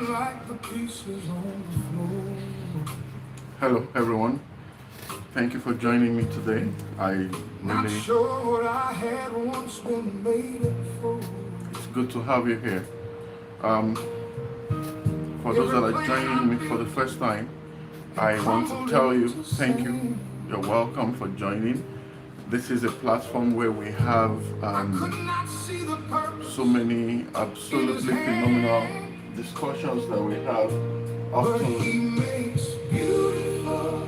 like the pieces on the floor. Hello, everyone. Thank you for joining me today. Not Really, sure what I had once been made up for. it's good to have you here. Um, for those that Every are plan joining I me for the built first time, I want to crumbled tell you into thank you. sand. You're welcome for joining. This is a platform where we have I could not see the so purpose many in his absolutely phenomenal hand, discussions that we have but often. he makes beautiful.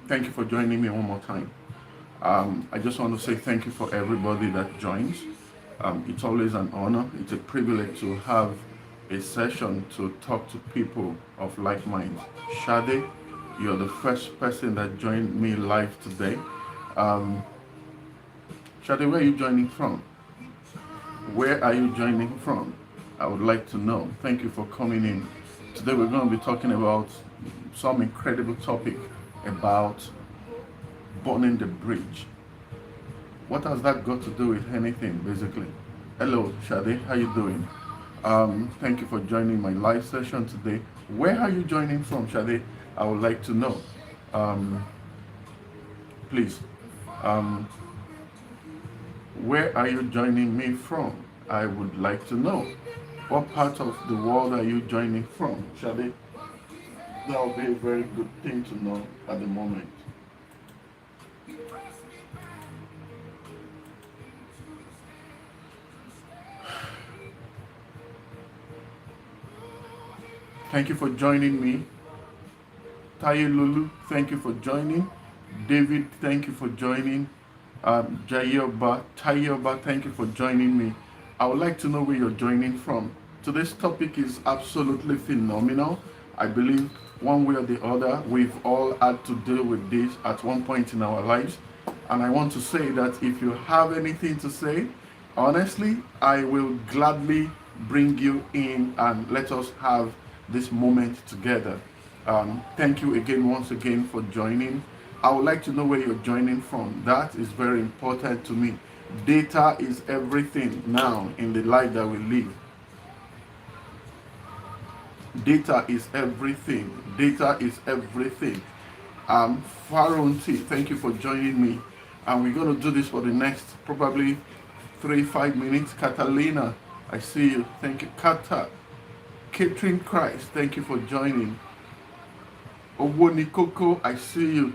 Thank you for joining me one more time. I just want to say thank you for everybody that joins. It's always an honor. It's a privilege to have a session to talk to people of like minds. Shade, you're the first person that joined me live today. Um, Shade, where are you joining from? Where are you joining from? I would like to know. Thank you for coming in. Today we're going to be talking about some incredible topic about burning the bridge. What has that got to do with anything, basically? Hello, Shade. How you doing? Thank you for joining my live session today. Where are you joining from, Shade? I would like to know. Um, please. Um, where are you joining me from? I would like to know. What part of the world are you joining from, Shade? That would be a very good thing to know at the moment. Thank you for joining me. Taye Lulu, thank you for joining. David, thank you for joining. Jayoba, Tayoba, thank you for joining me. I would like to know where you're joining from. Today's topic is absolutely phenomenal. I believe one way or the other, we've all had to deal with this at one point in our lives. And I want to say that if you have anything to say, honestly, I will gladly bring you in and let us have this moment together. Thank you again, once again, for joining. I would like to know where you're joining from. That is very important to me. Data is everything now in the life that we live. Data is everything. Data is everything. Faron T, thank you for joining me. And we're going to do this for the next probably 3-5 minutes. Catalina, I see you. Thank you. Kata, Catherine Christ, thank you for joining. Owoni Koko, I see you.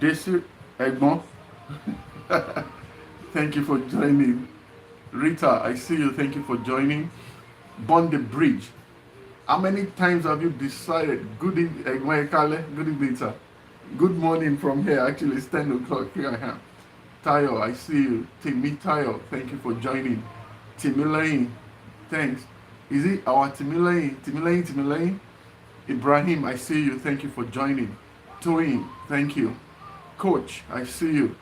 Desi Egbon, thank you for joining. Rita, I see you. Thank you for joining. Burn the bridge. How many times have you decided? Good evening, Egbon Ekale. Good evening, sir. Good morning from here. Actually, it's 10 o'clock. Here I am. Tayo, I see you. Timi Tayo, thank you for joining. Timilaine, thanks. Is it our Timilaine? Timilaine? Ibrahim, I see you. Thank you for joining. Toyin, thank you. Coach, I see you.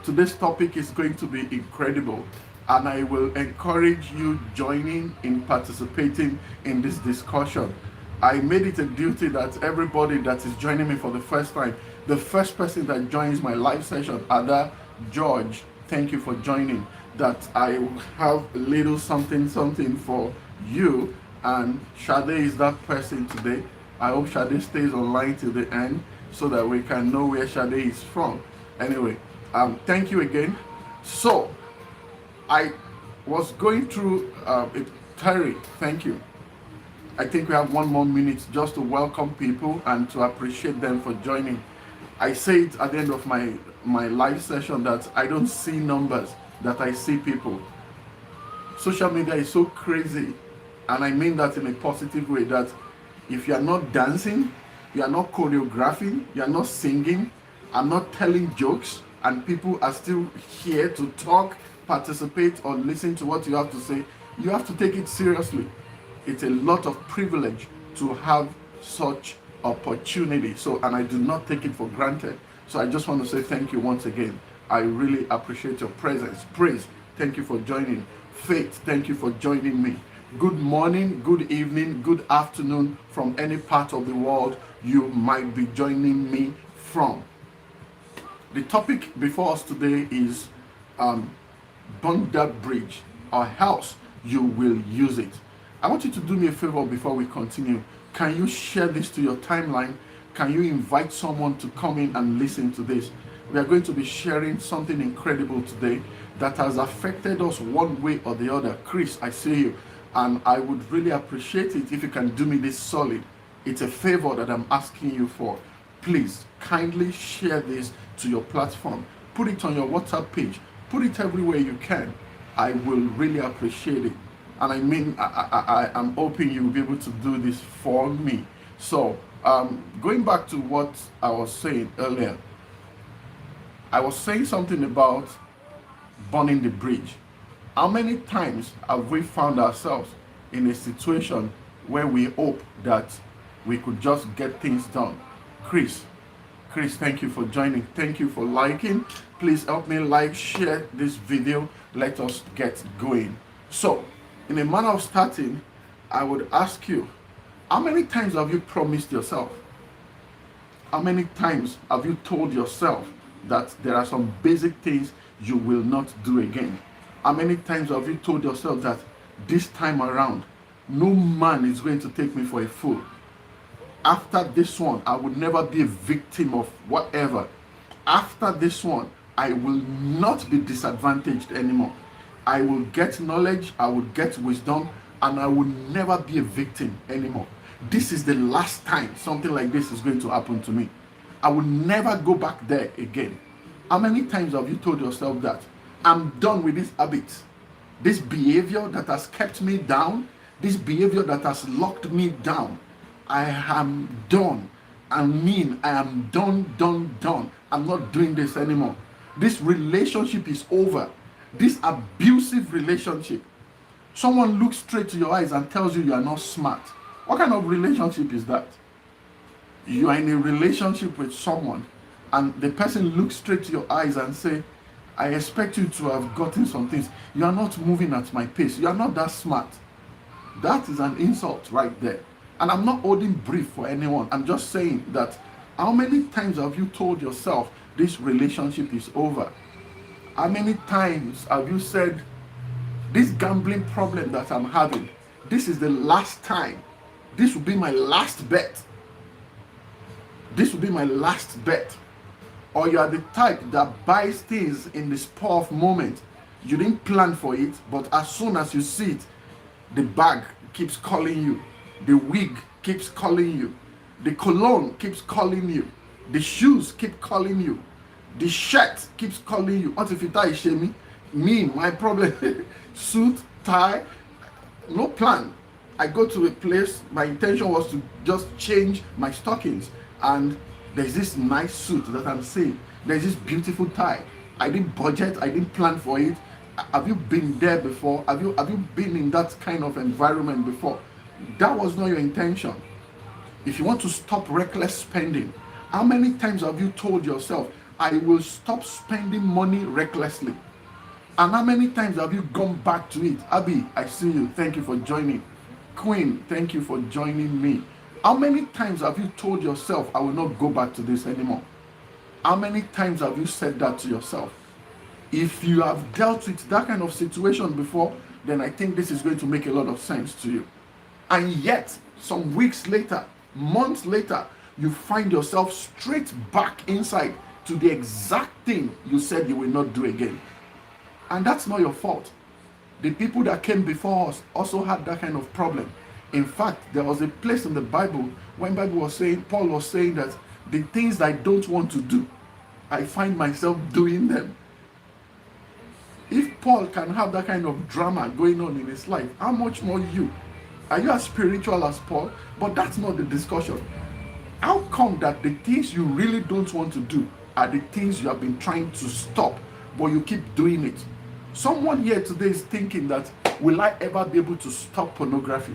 Today's topic is going to be incredible, and I will encourage you joining in participating in this discussion. I made it a duty that everybody that is joining me for the first time, the first person that joins my live session, Ada George, thank you for joining, that I have a little something for you, and Shade is that person today. I hope Shade stays online till the end so that we can know where Shade is from. Anyway, thank you again. So, I was going through it. Terry, thank you. I think we have one more minute just to welcome people and to appreciate them for joining. I say it at the end of my live session that I don't see numbers, that I see people. Social media is so crazy, and I mean that in a positive way, that if you are not dancing, you are not choreographing, you are not singing, I'm not telling jokes, and people are still here to talk, participate, or listen to what you have to say, you have to take it seriously. It's a lot of privilege to have such opportunity. So, and I do not take it for granted. So I just want to say thank you once again. I really appreciate your presence. Praise, thank you for joining. Faith, thank you for joining me. Good morning, good evening, good afternoon from any part of the world you might be joining me from. The topic before us today is burn that bridge, or else you will use it. I want you to do me a favor before we continue. Can you share this to your timeline? Can you invite someone to come in and listen to this? We are going to be sharing something incredible today that has affected us one way or the other. Chris, I see you, and I would really appreciate it if you can do me this solid. It's a favor that I'm asking you for. Please kindly share this to your platform. Put it on your WhatsApp page. Put it everywhere you can. I will really appreciate it. And I mean, I am hoping you will be able to do this for me. So, going back to what I was saying earlier, I was saying something about burning the bridge. How many times have we found ourselves in a situation where we hope that we could just get things done? Chris, thank you for joining. Thank you for liking. Please help me like, share this video. Let us get going. So, in a manner of starting, I would ask you, how many times have you promised yourself? How many times have you told yourself that there are some basic things you will not do again? How many times have you told yourself that this time around, no man is going to take me for a fool? After this one, I would never be a victim of whatever. After this one, I will not be disadvantaged anymore. I will get knowledge, I will get wisdom, and I will never be a victim anymore. This is the last time something like this is going to happen to me. I will never go back there again. How many times have you told yourself that? I'm done with this habit, this behavior that has kept me down, this behavior that has locked me down. I am done. I mean, I am done. I'm not doing this anymore. This relationship is over. This abusive relationship. Someone looks straight to your eyes and tells you are not smart. What kind of relationship is that? You are in a relationship with someone and the person looks straight to your eyes and say, I expect you to have gotten some things. You are not moving at my pace. You are not that smart. That is an insult right there. And I'm not holding brief for anyone. I'm just saying that how many times have you told yourself this relationship is over? How many times have you said, this gambling problem that I'm having, this is the last time. This will be my last bet. This will be my last bet. Or you are the type that buys things in the spur of moment. You didn't plan for it, but as soon as you see it, the bag keeps calling you. The wig keeps calling you. The cologne keeps calling you. The shoes keep calling you. The shirt keeps calling you. What if you tie shame me? My problem. Suit, tie, no plan. I go to a place, my intention was to just change my stockings, and there's this nice suit that I'm seeing. There's this beautiful tie. I didn't budget, I didn't plan for it. Have you been there before? Have you been in that kind of environment before? That was not your intention. If you want to stop reckless spending, how many times have you told yourself, I will stop spending money recklessly? And how many times have you gone back to it? Abby, I see you. Thank you for joining. Queen, thank you for joining me. How many times have you told yourself, I will not go back to this anymore? How many times have you said that to yourself? If you have dealt with that kind of situation before, then I think this is going to make a lot of sense to you. And yet, some weeks later, months later, you find yourself straight back inside to the exact thing you said you will not do again. And that's not your fault. The people that came before us also had that kind of problem. In fact, there was a place in the Bible when Bible was saying, Paul was saying that the things I don't want to do, I find myself doing them. If Paul can have that kind of drama going on in his life, how much more you? Are you as spiritual as Paul? But that's not the discussion. How come that the things you really don't want to do are the things you have been trying to stop, but you keep doing it? Someone here today is thinking that, will I ever be able to stop pornography?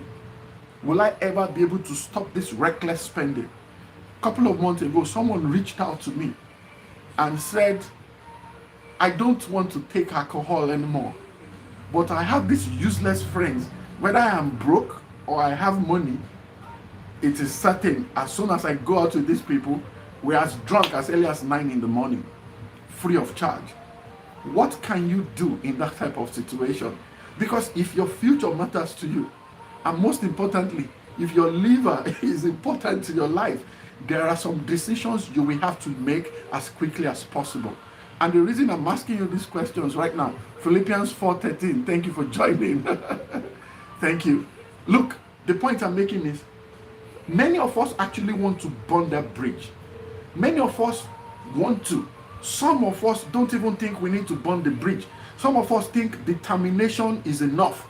Will I ever be able to stop this reckless spending? A couple of months ago, someone reached out to me and said, I don't want to take alcohol anymore, but I have these useless friends. Whether I am broke or I have money, it is certain as soon as I go out with these people, we're as drunk as early as 9 in the morning, free of charge. What can you do in that type of situation? Because if your future matters to you, and most importantly, if your liver is important to your life, there are some decisions you will have to make as quickly as possible. And the reason I'm asking you these questions right now, Philippians 4:13, thank you for joining. Thank you. Look, the point I'm making is many of us actually want to burn that bridge. Many of us want to. Some of us don't even think we need to burn the bridge. Some of us think determination is enough.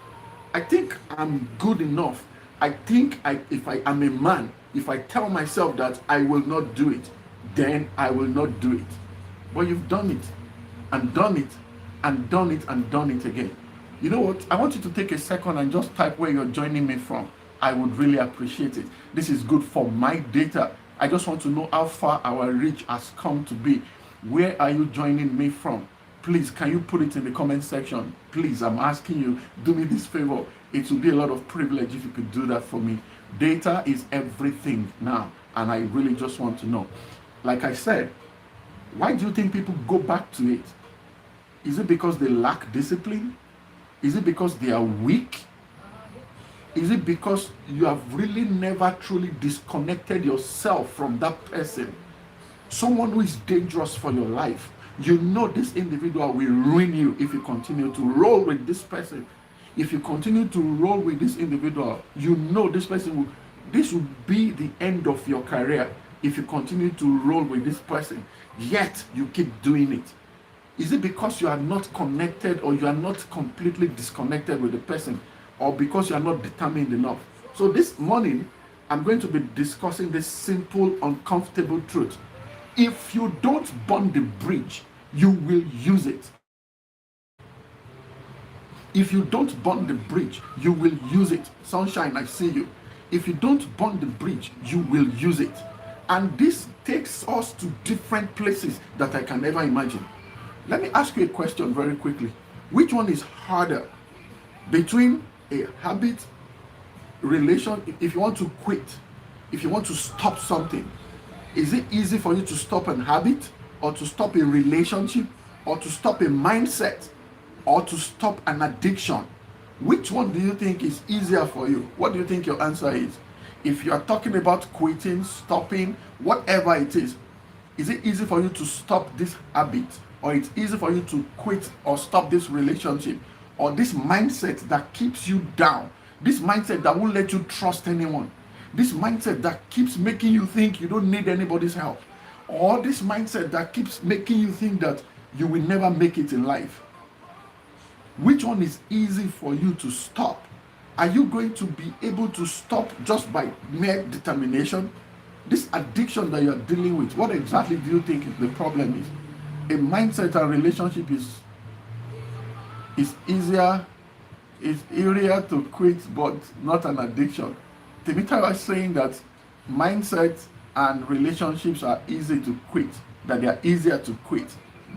I think I'm good enough. I think if I am a man, if I tell myself that I will not do it, then I will not do it. But you've done it, and done it, and done it, and done it again. You know what? I want you to take a second and just type where you're joining me from. I would really appreciate it. This is good for my data. I just want to know how far our reach has come to be. Where are you joining me from? Please, can you put it in the comment section? Please, I'm asking you, do me this favor. It would be a lot of privilege if you could do that for me. Data is everything now, and I really just want to know. Like I said, why do you think people go back to it? Is it because they lack discipline? Is it because they are weak? Is it because you have really never truly disconnected yourself from that person? Someone who is dangerous for your life. You know this individual will ruin you if you continue to roll with this person. If you continue to roll with this individual, you know this will be the end of your career if you continue to roll with this person. Yet you keep doing it. Is it because you are not connected, or you are not completely disconnected with the person, or because you are not determined enough? So this morning, I'm going to be discussing this simple, uncomfortable truth. If you don't burn the bridge, you will use it. If you don't burn the bridge, you will use it. Sunshine, I see you. If you don't burn the bridge, you will use it. And this takes us to different places that I can never imagine. Let me ask you a question very quickly. Which one is harder between a habit, relation? If you want to quit, if you want to stop something, is it easy for you to stop a habit, or to stop a relationship, or to stop a mindset, or to stop an addiction? Which one do you think is easier for you? What do you think your answer is? If you are talking about quitting, stopping, whatever it is it easy for you to stop this habit, or it's easy for you to quit or stop this relationship, or this mindset that keeps you down, this mindset that won't let you trust anyone, this mindset that keeps making you think you don't need anybody's help, or this mindset that keeps making you think that you will never make it in life? Which one is easy for you to stop? Are you going to be able to stop just by mere determination? This addiction that you're dealing with, what exactly do you think the problem is? A mindset and relationship is easier to quit, but not an addiction. Temita was saying that mindset and relationships are easy to quit, that they are easier to quit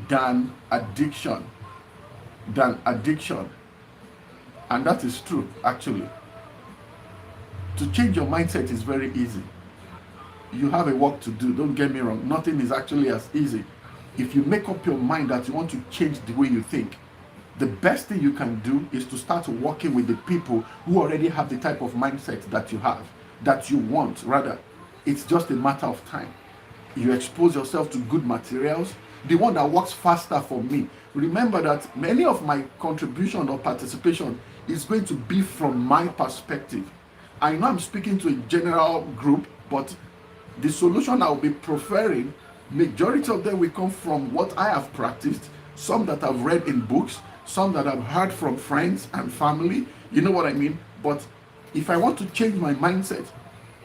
than addiction. And that is true, actually. To change your mindset is very easy. You have a work to do, don't get me wrong. Nothing is actually as easy. If you make up your mind that you want to change the way you think, the best thing you can do is to start working with the people who already have the type of mindset that you have, that you want, rather. It's just a matter of time. You expose yourself to good materials, the one that works faster for me. Remember that many of my contribution or participation is going to be from my perspective. I know I'm speaking to a general group, but the solution I'll be preferring, majority of them will come from what I have practiced, some that I've read in books, some that I've heard from friends and family, you know what I mean? But if I want to change my mindset,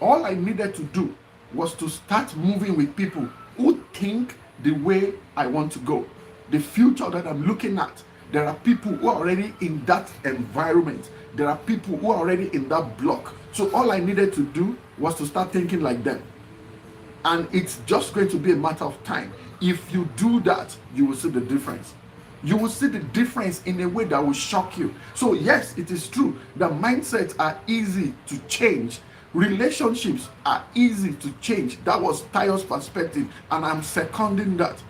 all I needed to do was to start moving with people who think the way I want to go. The future that I'm looking at, there are people who are already in that environment. There are people who are already in that block. So all I needed to do was to start thinking like them. And it's just going to be a matter of time. If you do that, you will see the difference. You will see the difference in a way that will shock you. So yes, it is true that mindsets are easy to change. Relationships are easy to change. That was Tayo's perspective, and I'm seconding that.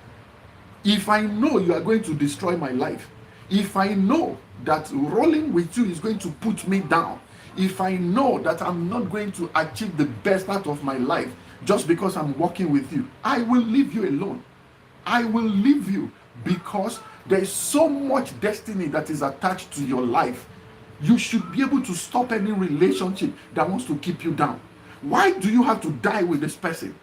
If I know you are going to destroy my life, if I know that rolling with you is going to put me down, if I know that I'm not going to achieve the best out of my life just because I'm walking with you, I will leave you alone. I will leave you, because there is so much destiny that is attached to your life. You should be able to stop any relationship that wants to keep you down. Why do you have to die with this person?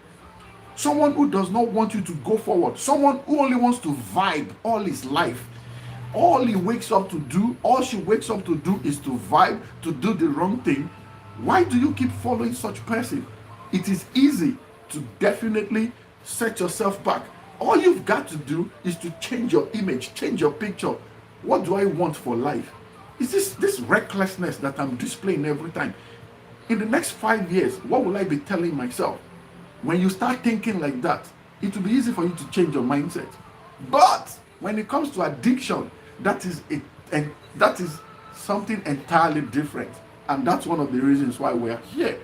Someone who does not want you to go forward, someone who only wants to vibe all his life. All he wakes up to do, all she wakes up to do is to vibe, to do the wrong thing. Why do you keep following such person? It is easy to definitely set yourself back. All you've got to do is to change your image, change your picture. What do I want for life? Is this recklessness that I'm displaying every time? In the next 5 years, what will I be telling myself? When you start thinking like that, it will be easy for you to change your mindset. But when it comes to addiction, that is something entirely different. And that's one of the reasons why we're here.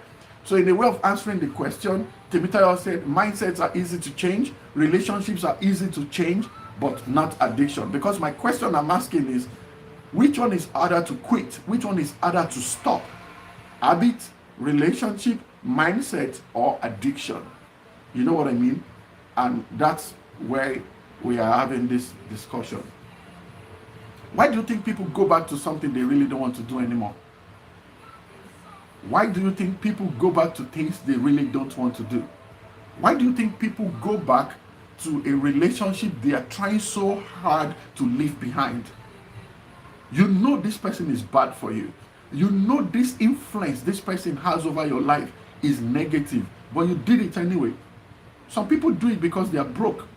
So in a way of answering the question, Temitayo said, mindsets are easy to change, relationships are easy to change, but not addiction. Because my question I'm asking is, which one is harder to quit? Which one is harder to stop? Habit, relationship, mindset, or addiction? You know what I mean? And that's where we are having this discussion. Why do you think people go back to something they really don't want to do anymore? Why do you think people go back to things they really don't want to do? Why do you think people go back to a relationship they are trying so hard to leave behind? You know this person is bad for you. You know this influence this person has over your life is negative, but you did it anyway. Some people do it because they are broke.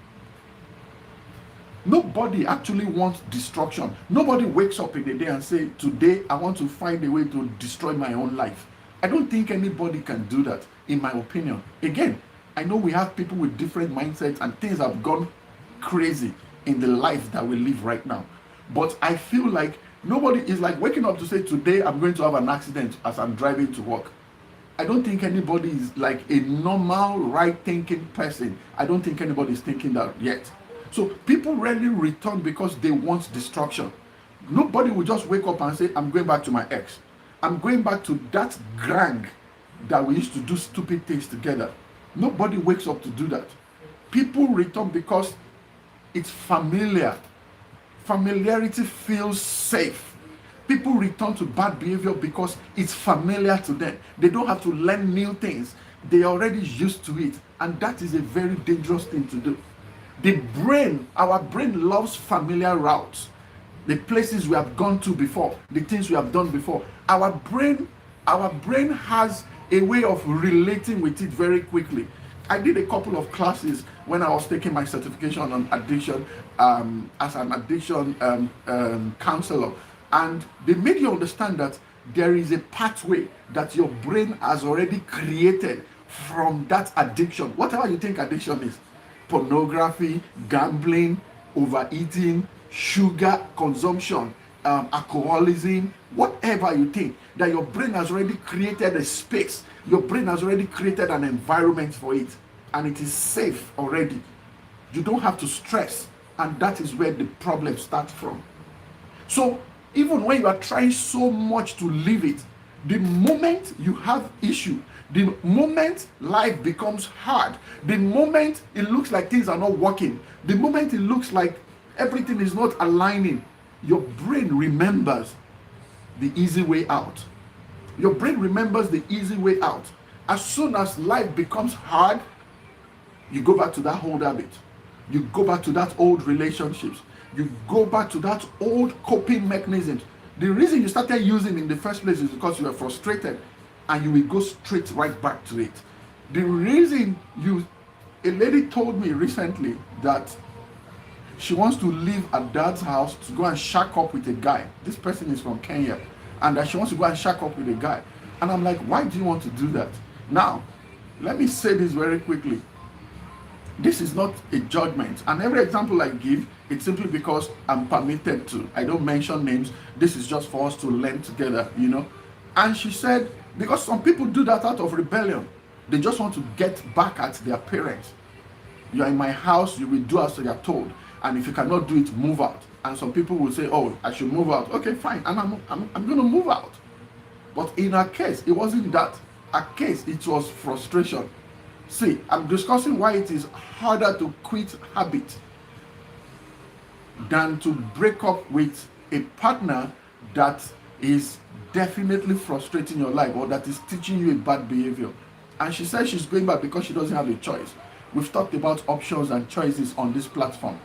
Nobody actually wants destruction. Nobody wakes up in the day and say, today I want to find a way to destroy my own life. I don't think anybody can do that, in my opinion. Again, I know we have people with different mindsets and things have gone crazy in the life that we live right now. But I feel like nobody is like waking up to say, today I'm going to have an accident as I'm driving to work. I don't think anybody is like a normal, right-thinking person. I don't think anybody is thinking that yet. So people rarely return because they want destruction. Nobody will just wake up and say, I'm going back to my ex. I'm going back to that gang that we used to do stupid things together. Nobody wakes up to do that. People return because it's familiar. Familiarity feels safe. People return to bad behavior because it's familiar to them. They don't have to learn new things. They are already used to it. And that is a very dangerous thing to do. The brain, our brain loves familiar routes. The places we have gone to before, the things we have done before. Our brain has a way of relating with it very quickly. I did a couple of classes when I was taking my certification on addiction as an addiction counselor. And they made you understand that there is a pathway that your brain has already created from that addiction. Whatever you think addiction is, pornography, gambling, overeating, sugar consumption, alcoholism, whatever you think, that your brain has already created a space, your brain has already created an environment for it, and it is safe already. You don't have to stress, and that is where the problem starts from. So even when you are trying so much to leave it, the moment you have issue, the moment life becomes hard, the moment it looks like things are not working, the moment it looks like everything is not aligning, your brain remembers the easy way out. Your brain remembers the easy way out. As soon as life becomes hard, you go back to that old habit. You go back to that old relationships. You go back to that old coping mechanisms. The reason you started using in the first place is because you were frustrated, and you will go straight right back to it. The reason a lady told me recently that she wants to leave her dad's house to go and shack up with a guy. This person is from Kenya, and that she wants to go and shack up with a guy. And I'm like, why do you want to do that? Now, let me say this very quickly. This is not a judgment, and every example I give, it's simply because I'm permitted to. I don't mention names. This is just for us to learn together, you know. And she said, because some people do that out of rebellion. They just want to get back at their parents. You are in my house, you will do as you are told. And if you cannot do it, move out. And some people will say, oh, I should move out. Okay, fine. And I'm going to move out. But in her case, it wasn't that. Her case, it was frustration. See, I'm discussing why it is harder to quit habit than to break up with a partner that is definitely frustrating your life or that is teaching you a bad behavior. And she says she's going back because she doesn't have a choice. We've talked about options and choices on this platform.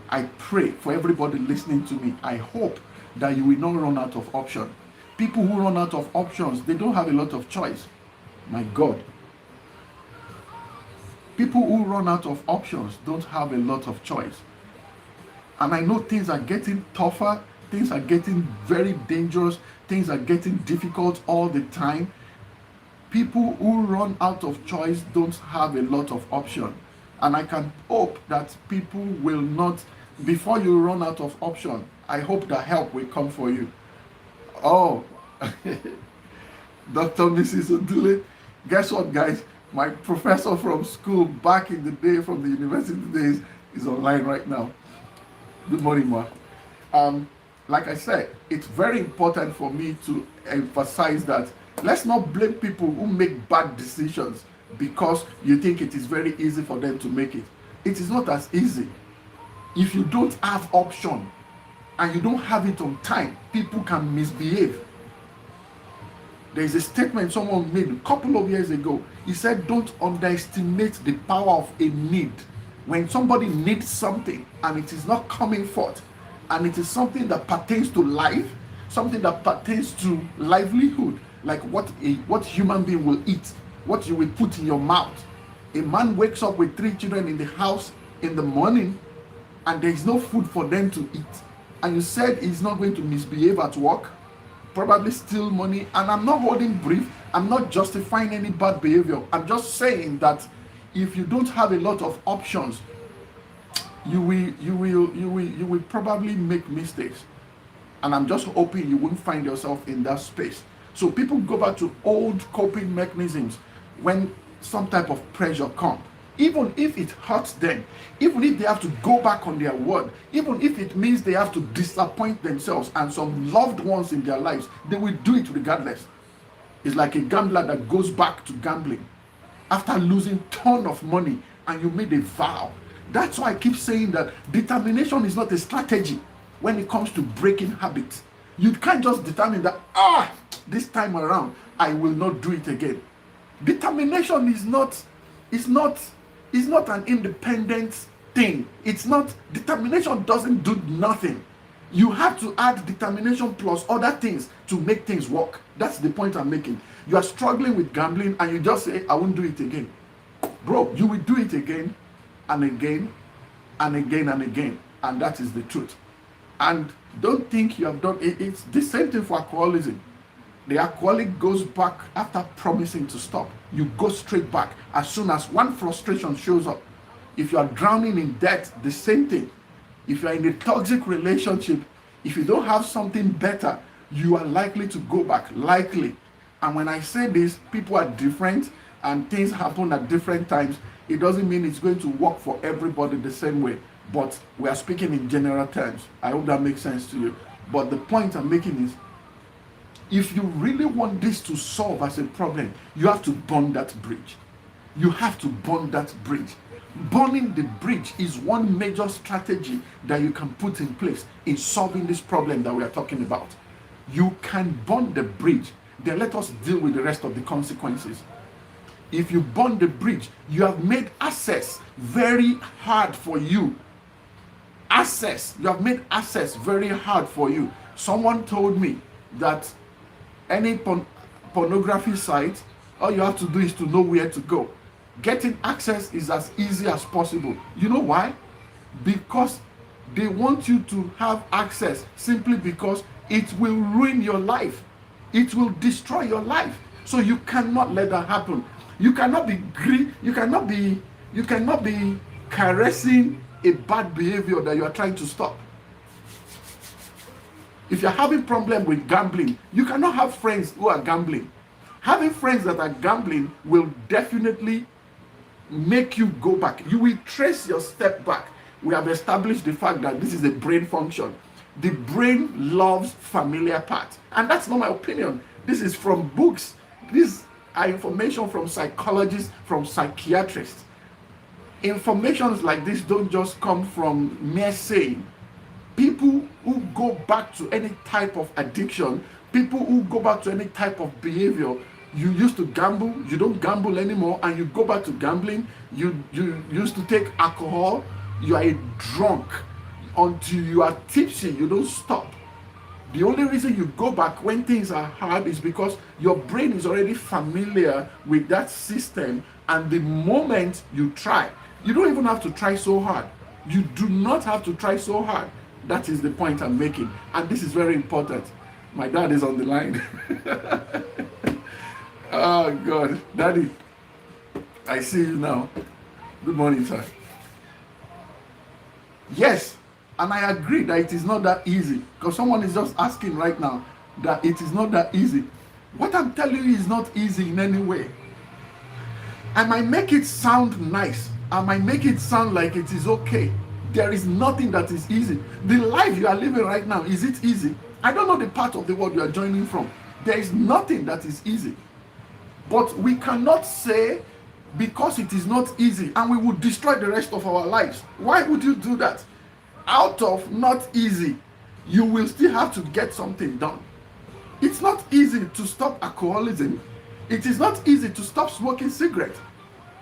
I pray for everybody listening to me. I hope that you will not run out of options. People who run out of options, they don't have a lot of choice. My God. People who run out of options don't have a lot of choice. And I know things are getting tougher, things are getting very dangerous, things are getting difficult all the time. People who run out of choice don't have a lot of option. And I can hope that people will not, before you run out of option, I hope that help will come for you. Oh, Dr. Mrs. Odule, guess what, guys? My professor from school back in the day, from the university days, is online right now. Good morning, Ma. Like I said, it's very important for me to emphasize that let's not blame people who make bad decisions because you think it is very easy for them to make it. It is not as easy. If you don't have option and you don't have it on time, people can misbehave. There is a statement someone made a couple of years ago. He said, don't underestimate the power of a need. When somebody needs something and it is not coming forth, and it is something that pertains to life, something that pertains to livelihood, like what human being will eat, what you will put in your mouth. A man wakes up with 3 children in the house in the morning and there is no food for them to eat. And you said he's not going to misbehave at work, probably steal money. And I'm not holding brief. I'm not justifying any bad behavior. I'm just saying that if you don't have a lot of options, you will probably make mistakes. And I'm just hoping you won't find yourself in that space. So people go back to old coping mechanisms when some type of pressure comes. Even if it hurts them, even if they have to go back on their word, even if it means they have to disappoint themselves and some loved ones in their lives, they will do it regardless. It's like a gambler that goes back to gambling after losing ton of money and you made a vow. That's why I keep saying that determination is not a strategy when it comes to breaking habits. You can't just determine that, this time around, I will not do it again. Determination is not an independent thing. Determination doesn't do nothing. You have to add determination plus other things to make things work. That's the point I'm making. You are struggling with gambling and you just say, I won't do it again. Bro, you will do it again and again and again and again. And that is the truth. And don't think you have done it. It's the same thing for alcoholism. The alcoholic goes back after promising to stop. You go straight back as soon as one frustration shows up. If you are drowning in debt, the same thing. If you are in a toxic relationship, if you don't have something better, you are likely to go back. Likely. And when I say this, people are different and things happen at different times. It doesn't mean it's going to work for everybody the same way. But we are speaking in general terms. I hope that makes sense to you. But the point I'm making is, if you really want this to solve as a problem, you have to burn that bridge. You have to burn that bridge. Burning the bridge is one major strategy that you can put in place in solving this problem that we are talking about. You can burn the bridge. Then let us deal with the rest of the consequences. If you burn the bridge, you have made access very hard for you. You have made access very hard for you. Someone told me that any pornography site, all you have to do is to know where to go. Getting access is as easy as possible. You know why? Because they want you to have access simply because it will ruin your life. It will destroy your life. So you cannot let that happen. You cannot be you cannot be caressing a bad behavior that you are trying to stop. If you're having problem with gambling, you cannot have friends who are gambling. Having friends that are gambling will definitely make you go back. You will trace your step back. We have established the fact that this is a brain function. The brain loves familiar parts. And that's not my opinion. This is from books. These are information from psychologists, from psychiatrists. Informations like this don't just come from mere saying. People who go back to any type of addiction, people who go back to any type of behavior, you used to gamble, you don't gamble anymore, and you go back to gambling. You used to take alcohol, you are a drunk. Until you are tipsy, you don't stop. The only reason you go back when things are hard is because your brain is already familiar with that system, and the moment you try, you don't even have to try so hard. You do not have to try so hard. That is the point I'm making, and this is very important. My dad is on the line. Oh God, Daddy, I see you now. Good morning, sir. Yes, and I agree that it is not that easy, because someone is just asking right now that it is not that easy. What I'm telling you is not easy in any way. I might make it sound nice. I might make it sound like it is okay. There is nothing that is easy. The life you are living right now, is it easy? I don't know the part of the world you are joining from. There is nothing that is easy. But we cannot say because it is not easy and we will destroy the rest of our lives. Why would you do that? Out of not easy, you will still have to get something done. It's not easy to stop alcoholism. It is not easy to stop smoking cigarettes.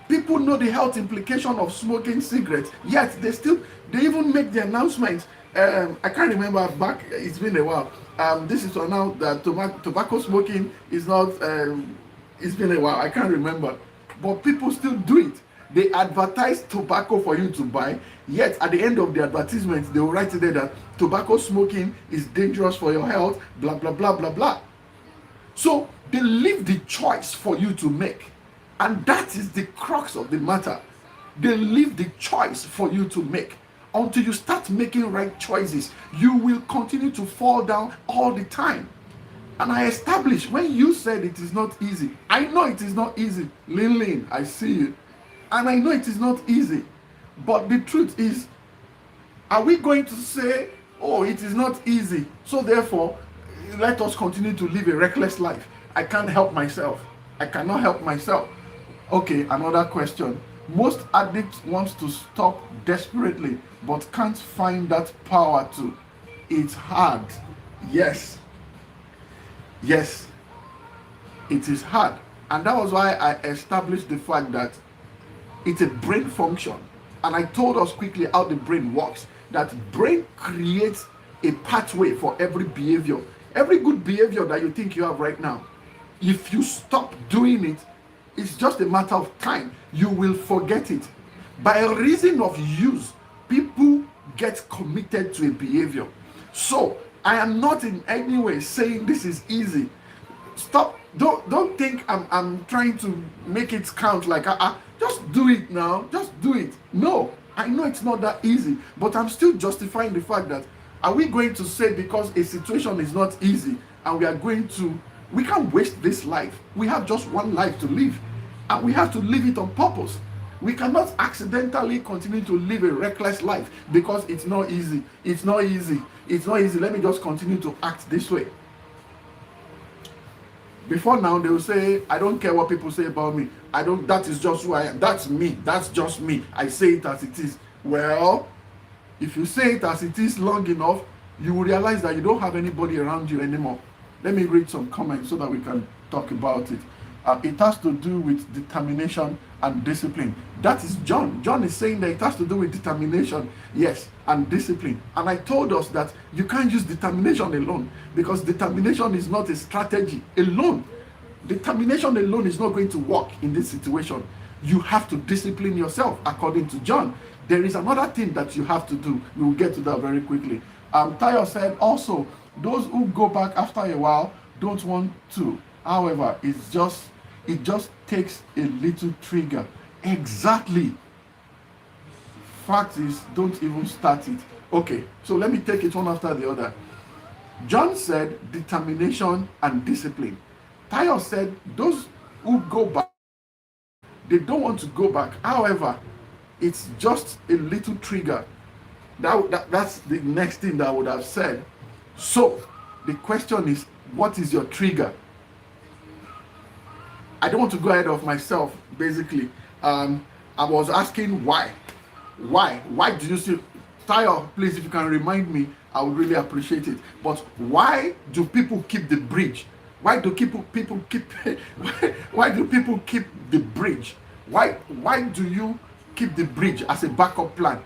People know the health implication of smoking cigarettes, yet they even make the announcement. I can't remember back, it's been a while. This is now that tobacco smoking is not, it's been a while, I can't remember. But people still do it. They advertise tobacco for you to buy, yet at the end of the advertisement, they will write there that tobacco smoking is dangerous for your health, blah, blah, blah, blah, blah. So they leave the choice for you to make. And that is the crux of the matter. They leave the choice for you to make. Until you start making right choices, you will continue to fall down all the time. And I established, when you said it is not easy, I know it is not easy. Lin, I see you. And I know it is not easy. But the truth is, are we going to say, oh, it is not easy, so therefore, let us continue to live a reckless life? I can't help myself. I cannot help myself. Okay, another question. Most addicts want to stop desperately, but can't find that power to. It's hard. Yes. Yes. It is hard. And that was why I established the fact that it's a brain function. And I told us quickly how the brain works. That brain creates a pathway for every behavior. Every good behavior that you think you have right now, if you stop doing it, it's just a matter of time. You will forget it. By reason of use, people get committed to a behavior. So I am not in any way saying this is easy. Stop. Don't think I'm trying to make it count like just do it now. Just do it. No, I know it's not that easy, but I'm still justifying the fact that, are we going to say because a situation is not easy and we can't waste this life. We have just one life to live, and we have to live it on purpose. We cannot accidentally continue to live a reckless life because it's not easy. It's not easy. It's not easy. Let me just continue to act this way. Before now, they will say, I don't care what people say about me. That is just who I am. That's me. That's just me. I say it as it is. Well, if you say it as it is long enough, you will realize that you don't have anybody around you anymore. Let me read some comments so that we can talk about it. It has to do with determination and discipline. That is John. John is saying that it has to do with determination, yes, and discipline. And I told us that you can't use determination alone, because determination is not a strategy alone. Determination alone is not going to work in this situation. You have to discipline yourself, according to John. There is another thing that you have to do. We will get to that very quickly. Tayo said also, those who go back after a while don't want to. However, it just takes a little trigger. Exactly. Fact is, don't even start it. Okay, so let me take it one after the other. John said determination and discipline. Tayo said those who go back, they don't want to go back. However, it's just a little trigger. That's the next thing that I would have said. So the question is, what is your trigger? I don't want to go ahead of myself, basically. I was asking why. Why do you still, Tayo, please, if you can remind me, I would really appreciate it. But why do people keep the bridge? Why do people keep why do people keep the bridge? Why do you keep the bridge as a backup plan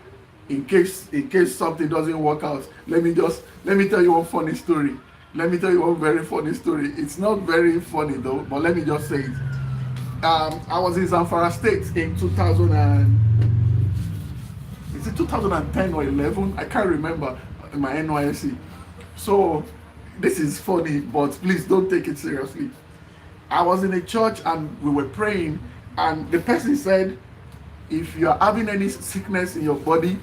in case something doesn't work out? Let me tell you one funny story. Let me tell you one very funny story. It's not very funny though, but let me just say it. I was in Zamfara State in 2010 or 11? I can't remember, in my NYSC. So this is funny, but please don't take it seriously. I was in a church and we were praying, and the person said, if you are having any sickness in your body,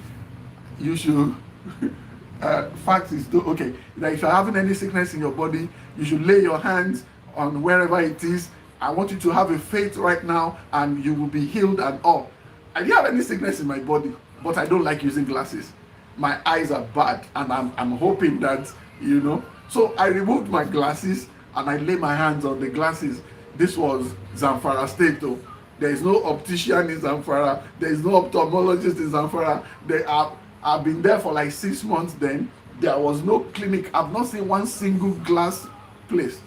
you should fact is okay, that if you're having any sickness in your body, you should lay your hands on wherever it is. I want you to have a faith right now and you will be healed and all. I didn't have any sickness in my body, but I don't like using glasses. My eyes are bad, and I'm hoping that, so I removed my glasses and I lay my hands on the glasses. This was Zamfara State though. There is no optician in Zamfara. There is no ophthalmologist in Zamfara. I've been there for like 6 months then. There was no clinic. I've not seen one single glass place.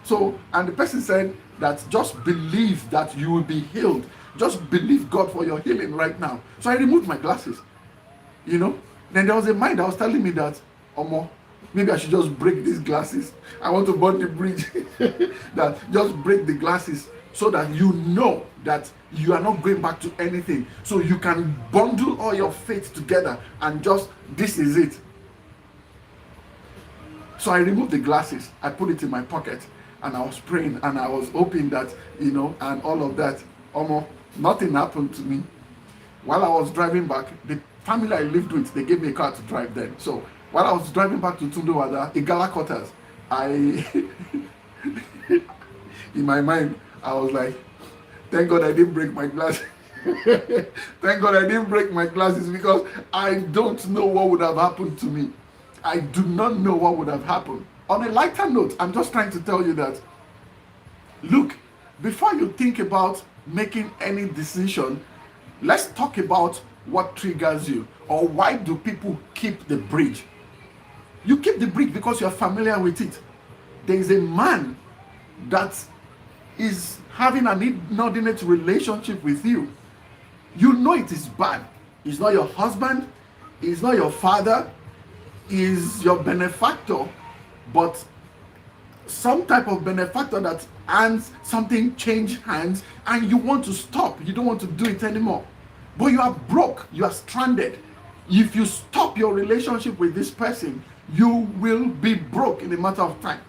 So, and the person said that just believe that you will be healed. Just believe God for your healing right now. So I removed my glasses. Then there was a mind that was telling me that, Omo, maybe I should just break these glasses. I want to burn the bridge. That just break the glasses so that you know that you are not going back to anything. So you can bundle all your faith together and just, this is it. So I removed the glasses. I put it in my pocket and I was praying and I was hoping that, and all of that. Almost nothing happened to me. While I was driving back, the family I lived with, they gave me a car to drive then. So while I was driving back to Tundowada, Igala Quarters, in my mind, I was like, thank God I didn't break my glasses. Thank God I didn't break my glasses, because I don't know what would have happened to me. I do not know what would have happened. On a lighter note, I'm just trying to tell you that, look, before you think about making any decision, let's talk about what triggers you, or why do people keep the bridge. You keep the bridge because you're familiar with it. There is a man that is having an inordinate relationship with you. You know it is bad. He's not your husband, he's not your father, he's your benefactor, but some type of benefactor that hands something change hands, and you want to stop. You don't want to do it anymore, but you are broke, you are stranded. If you stop your relationship with this person, you will be broke in a matter of time.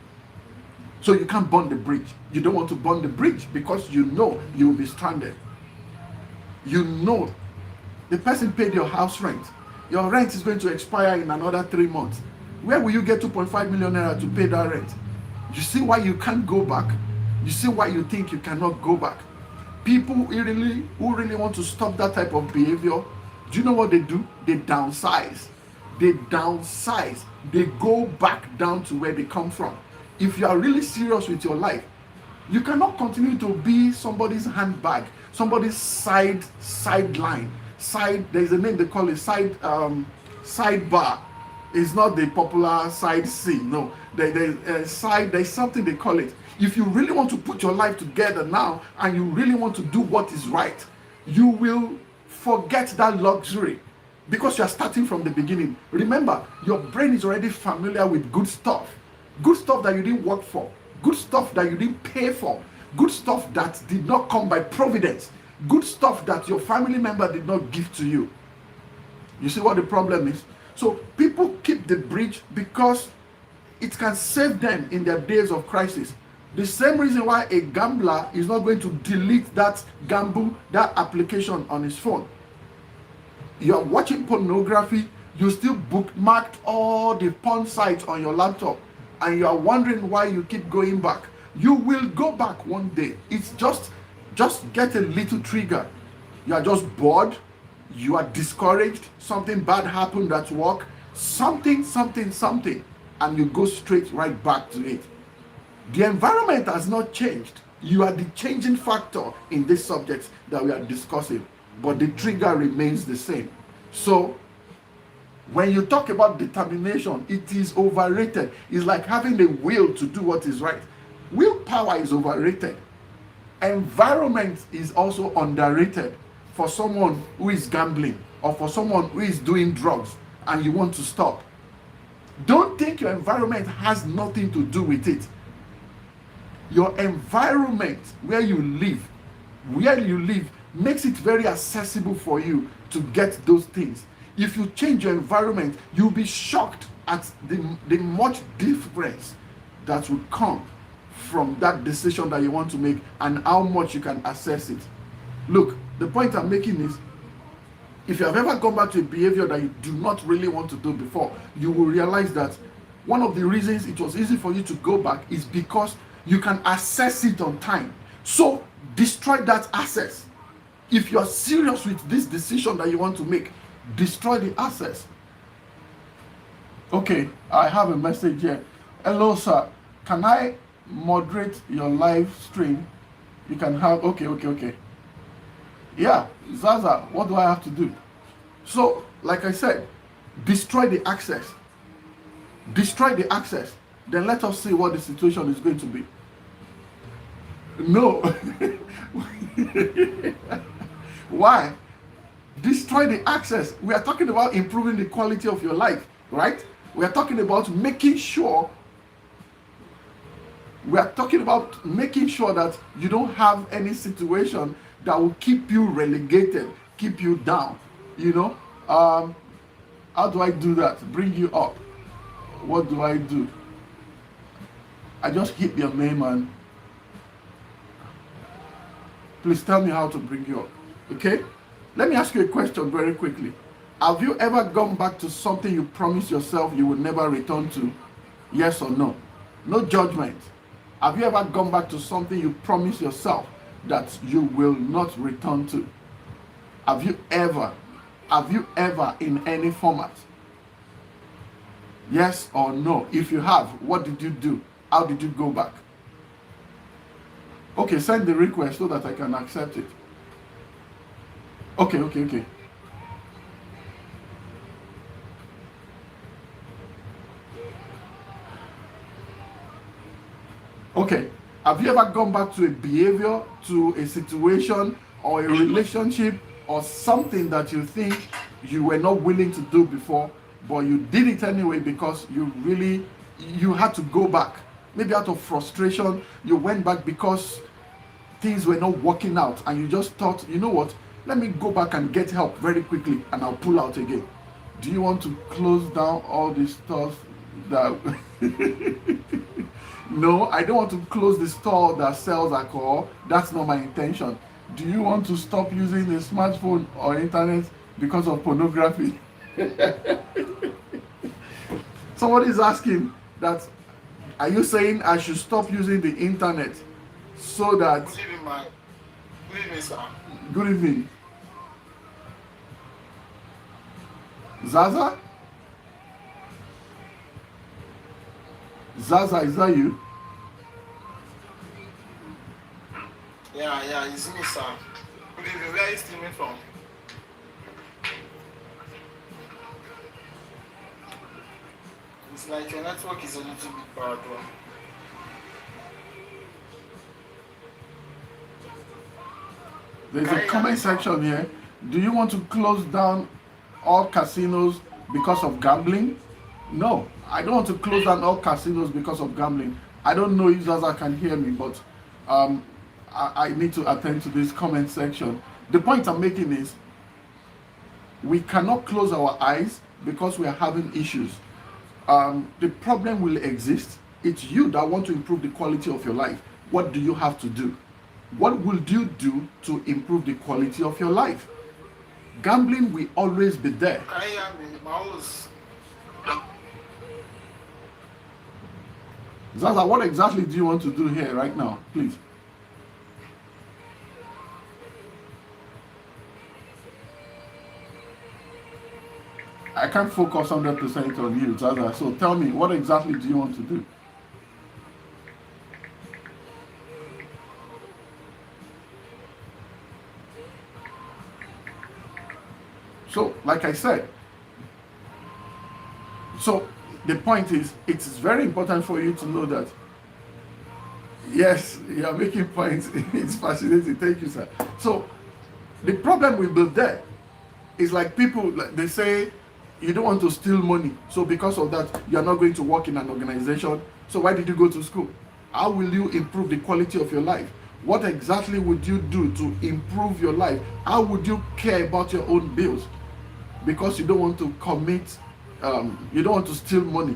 So you can't burn the bridge. You don't want to burn the bridge because you know you will be stranded. You know the person paid your house rent. Your rent is going to expire in another 3 months. Where will you get 2.5 million naira to pay that rent? You see why you can't go back? You see why you think you cannot go back? People who really want to stop that type of behavior, do you know what they do? They downsize. They downsize. They go back down to where they come from. If you are really serious with your life, you cannot continue to be somebody's handbag, somebody's sideline. There's a name they call it, sidebar. It's not the popular side C. No, there's something they call it. If you really want to put your life together now and you really want to do what is right, you will forget that luxury because you are starting from the beginning. Remember, your brain is already familiar with good stuff that you didn't work for, good stuff that you didn't pay for, good stuff that did not come by providence, good stuff that your family member did not give to you. You see what the problem is? So people keep the bridge because it can save them in their days of crisis. The same reason why a gambler is not going to delete that application on his phone. You're watching pornography, you still bookmarked all the porn sites on your laptop, and you are wondering why you keep going back. You will go back one day. It's just get a little trigger. You are just bored. you are discouraged, something bad happened at work, something, and you go straight right back to it. The environment has not changed. You are the changing factor in this subject that we are discussing, but the trigger remains the same. So, when you talk about determination, it is overrated. It's like having the will to do what is right. Willpower is overrated. Environment is also underrated for someone who is gambling or for someone who is doing drugs and you want to stop. Don't think your environment has nothing to do with it. Your environment where you live makes it very accessible for you to get those things. If you change your environment, you'll be shocked at the much difference that will come from that decision that you want to make and how much you can access it. Look, the point I'm making is, if you have ever gone back to a behavior that you do not really want to do before, you will realize that one of the reasons it was easy for you to go back is because you can access it on time. So destroy that access. If you're serious with this decision that you want to make, destroy the access. Okay, I have a message here. Hello, sir. Can I moderate your live stream? You can have, okay. Yeah, Zaza, what do I have to do? So, like I said, destroy the access. Destroy the access. Then let us see what the situation is going to be. No. Why? Destroy the access. We are talking about improving the quality of your life, right? We are talking about making sure that you don't have any situation that will keep you relegated, keep you down. How do I do that? Bring you up. What do I do? I just hit your name and please tell me how to bring you up. Okay? Let me ask you a question very quickly. Have you ever gone back to something you promised yourself you would never return to? Yes or no? No judgment. Have you ever gone back to something you promised yourself that you will not return to? Have you ever in any format? Yes or no? If you have, what did you do? How did you go back? Okay, send the request so that I can accept it. Okay. Okay, have you ever gone back to a behavior, to a situation or a relationship or something that you think you were not willing to do before, but you did it anyway because you had to go back? Maybe out of frustration, you went back because things were not working out and you just thought, you know what, let me go back and get help very quickly and I'll pull out again. Do you want to close down all this stuff that... No, I don't want to close the store that sells alcohol. That's not my intention. Do you want to stop using the smartphone or internet because of pornography? Somebody is asking that, are you saying I should stop using the internet so that... Good evening, man. Good evening, sir. Good evening. Zaza? Zaza, is that you? Yeah, it's me, sir. Good evening. Where are you streaming from? It's like your network is a little bit bad, bro. There's a comment section here. Do you want to close down all casinos because of gambling? No, I don't want to close down all casinos because of gambling. I don't know if Zaza can hear me, but I need to attend to this comment section. The point I'm making is we cannot close our eyes because we are having issues. The problem will exist. It's you that want to improve the quality of your life. What do you have to do? What will you do to improve the quality of your life? Gambling will always be there. I am in my house. Zaza, what exactly do you want to do here right now, please? I can't focus 100% on you, Zaza. So tell me, what exactly do you want to do? So, like I said, so the point is, it is very important for you to know that, yes, you are making points. It's fascinating. Thank you, sir. So, the problem will be there. It's like people, they say, you don't want to steal money. So, because of that, you are not going to work in an organization. So, why did you go to school? How will you improve the quality of your life? What exactly would you do to improve your life? How would you care about your own bills? Because you don't want to commit, you don't want to steal money.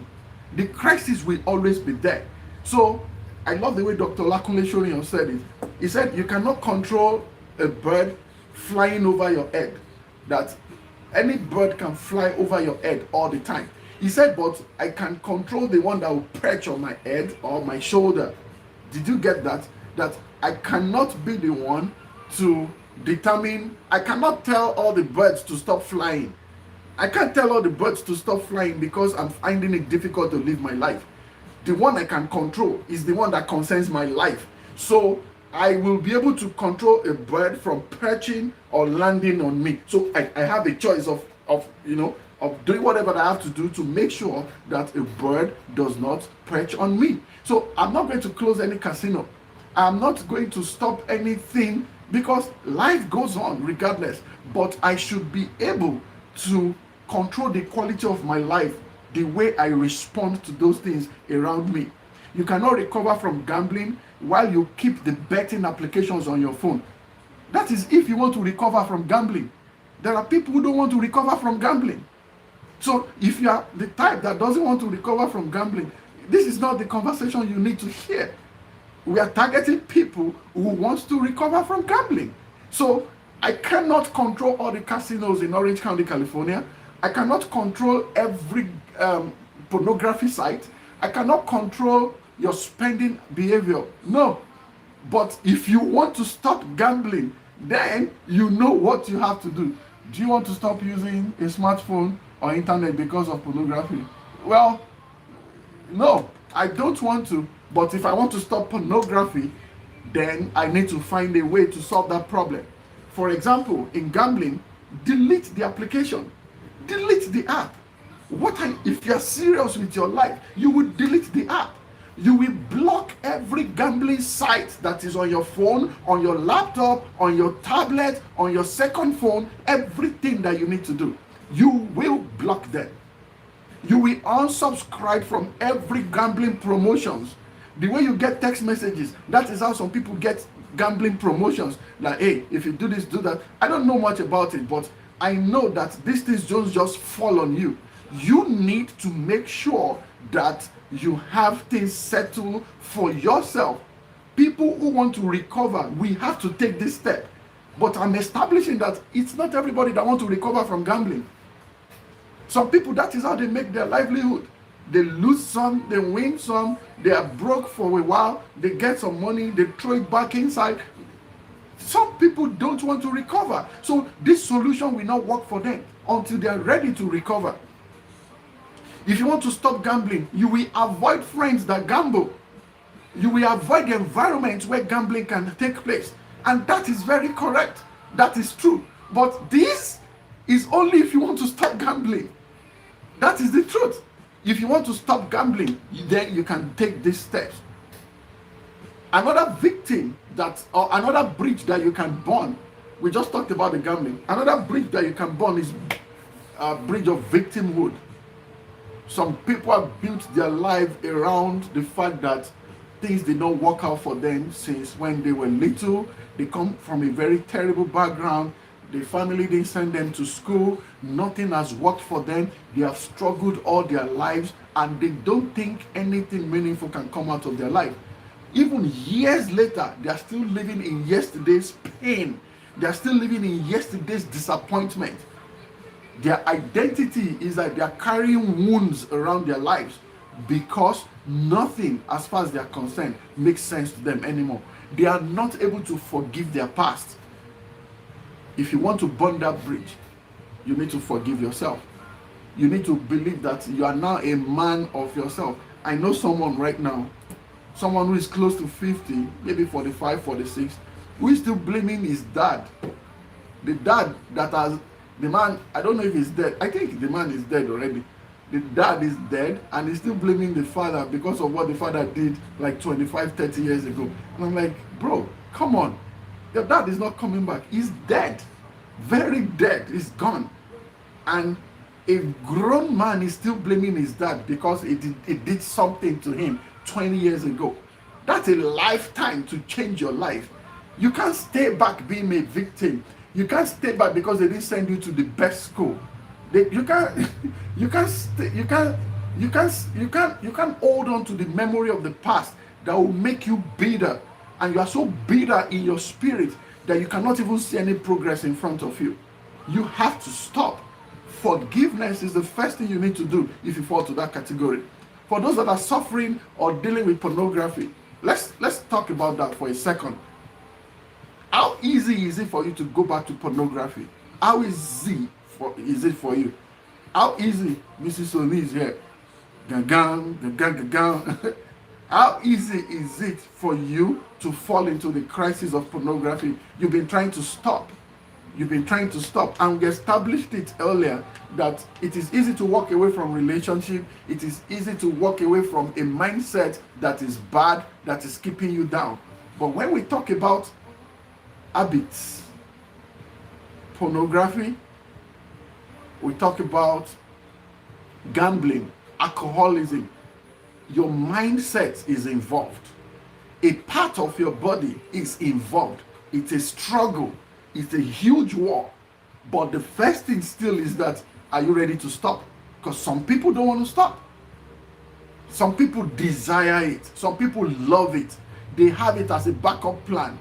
The crisis will always be there. So I love the way Dr. Lakunle Shorin said it. He said you cannot control a bird flying over your head. That any bird can fly over your head all the time. He said, but I can control the one that will perch on my head or my shoulder. Did you get that? That I cannot be the one to determine, I cannot tell all the birds to stop flying. I can't tell all the birds to stop flying because I'm finding it difficult to live my life. The one I can control is the one that concerns my life. So I will be able to control a bird from perching or landing on me. So I have a choice of doing whatever I have to do to make sure that a bird does not perch on me. So I'm not going to close any casino. I'm not going to stop anything because life goes on regardless. But I should be able to control the quality of my life, the way I respond to those things around me. You cannot recover from gambling while you keep the betting applications on your phone. That is if you want to recover from gambling. There are people who don't want to recover from gambling. So if you are the type that doesn't want to recover from gambling, this is not the conversation you need to hear. We are targeting people who want to recover from gambling. So I cannot control all the casinos in Orange County, California. I cannot control every pornography site. I cannot control your spending behavior. No. But if you want to stop gambling, then you know what you have to do. Do you want to stop using a smartphone or internet because of pornography? Well, no, I don't want to. But if I want to stop pornography, then I need to find a way to solve that problem. For example, in gambling, delete the application. Delete the app. If you're serious with your life, you will delete the app. You will block every gambling site that is on your phone, on your laptop, on your tablet, on your second phone, everything that you need to do. You will block them. You will unsubscribe from every gambling promotions. The way you get text messages, that is how some people get gambling promotions. Like, hey, if you do this, do that. I don't know much about it, but I know that these things don't just fall on you. You need to make sure that you have things settled for yourself. People who want to recover, we have to take this step. But I'm establishing that it's not everybody that wants to recover from gambling. Some people, that is how they make their livelihood. They lose some, they win some, they are broke for a while, they get some money, they throw it back inside. Some people don't want to recover. So this solution will not work for them until they are ready to recover. If you want to stop gambling, you will avoid friends that gamble. You will avoid the environment where gambling can take place. And that is very correct. That is true. But this is only if you want to stop gambling. That is the truth. If you want to stop gambling, then you can take these steps. Another victim or another bridge that you can burn, we just talked about the gambling. Another bridge that you can burn is a bridge of victimhood. Some people have built their life around the fact that things did not work out for them since when they were little. They come from a very terrible background. The family didn't send them to school. Nothing has worked for them. They have struggled all their lives and they don't think anything meaningful can come out of their life. Even years later, they are still living in yesterday's pain. They are still living in yesterday's disappointment. Their identity is that they are carrying wounds around their lives because nothing, as far as they are concerned, makes sense to them anymore. They are not able to forgive their past. If you want to burn that bridge, you need to forgive yourself. You need to believe that you are now a man of yourself. I know someone right now, someone who is close to 50, maybe 45, 46, who is still blaming his dad. The dad that has, the man, I don't know if he's dead. I think the man is dead already. The dad is dead and he's still blaming the father because of what the father did like 25, 30 years ago. And I'm like, bro, come on. Your dad is not coming back. He's dead. Very dead. He's gone. And a grown man is still blaming his dad because it did something to him 20 years ago. That's a lifetime to change your life. You can't stay back being a victim. You can't stay back because they didn't send you to the best school. You can't hold on to the memory of the past that will make you bitter. And you are so bitter in your spirit that you cannot even see any progress in front of you. You have to stop. Forgiveness is the first thing you need to do if you fall to that category. For those that are suffering or dealing with pornography, let's talk about that for a second. How easy is it for you to go back to pornography? How easy is it for you? How easy, Mrs. Oni is here. How easy is it for you to fall into the crisis of pornography? You've been trying to stop. And we established it earlier that it is easy to walk away from relationship. It is easy to walk away from a mindset that is bad, that is keeping you down. But when we talk about habits, pornography, we talk about gambling, alcoholism, your mindset is involved. A part of your body is involved. It's a struggle. It's a huge war. But the first thing still is that, are you ready to stop? Because some people don't want to stop. Some people desire it. Some people love it. They have it as a backup plan.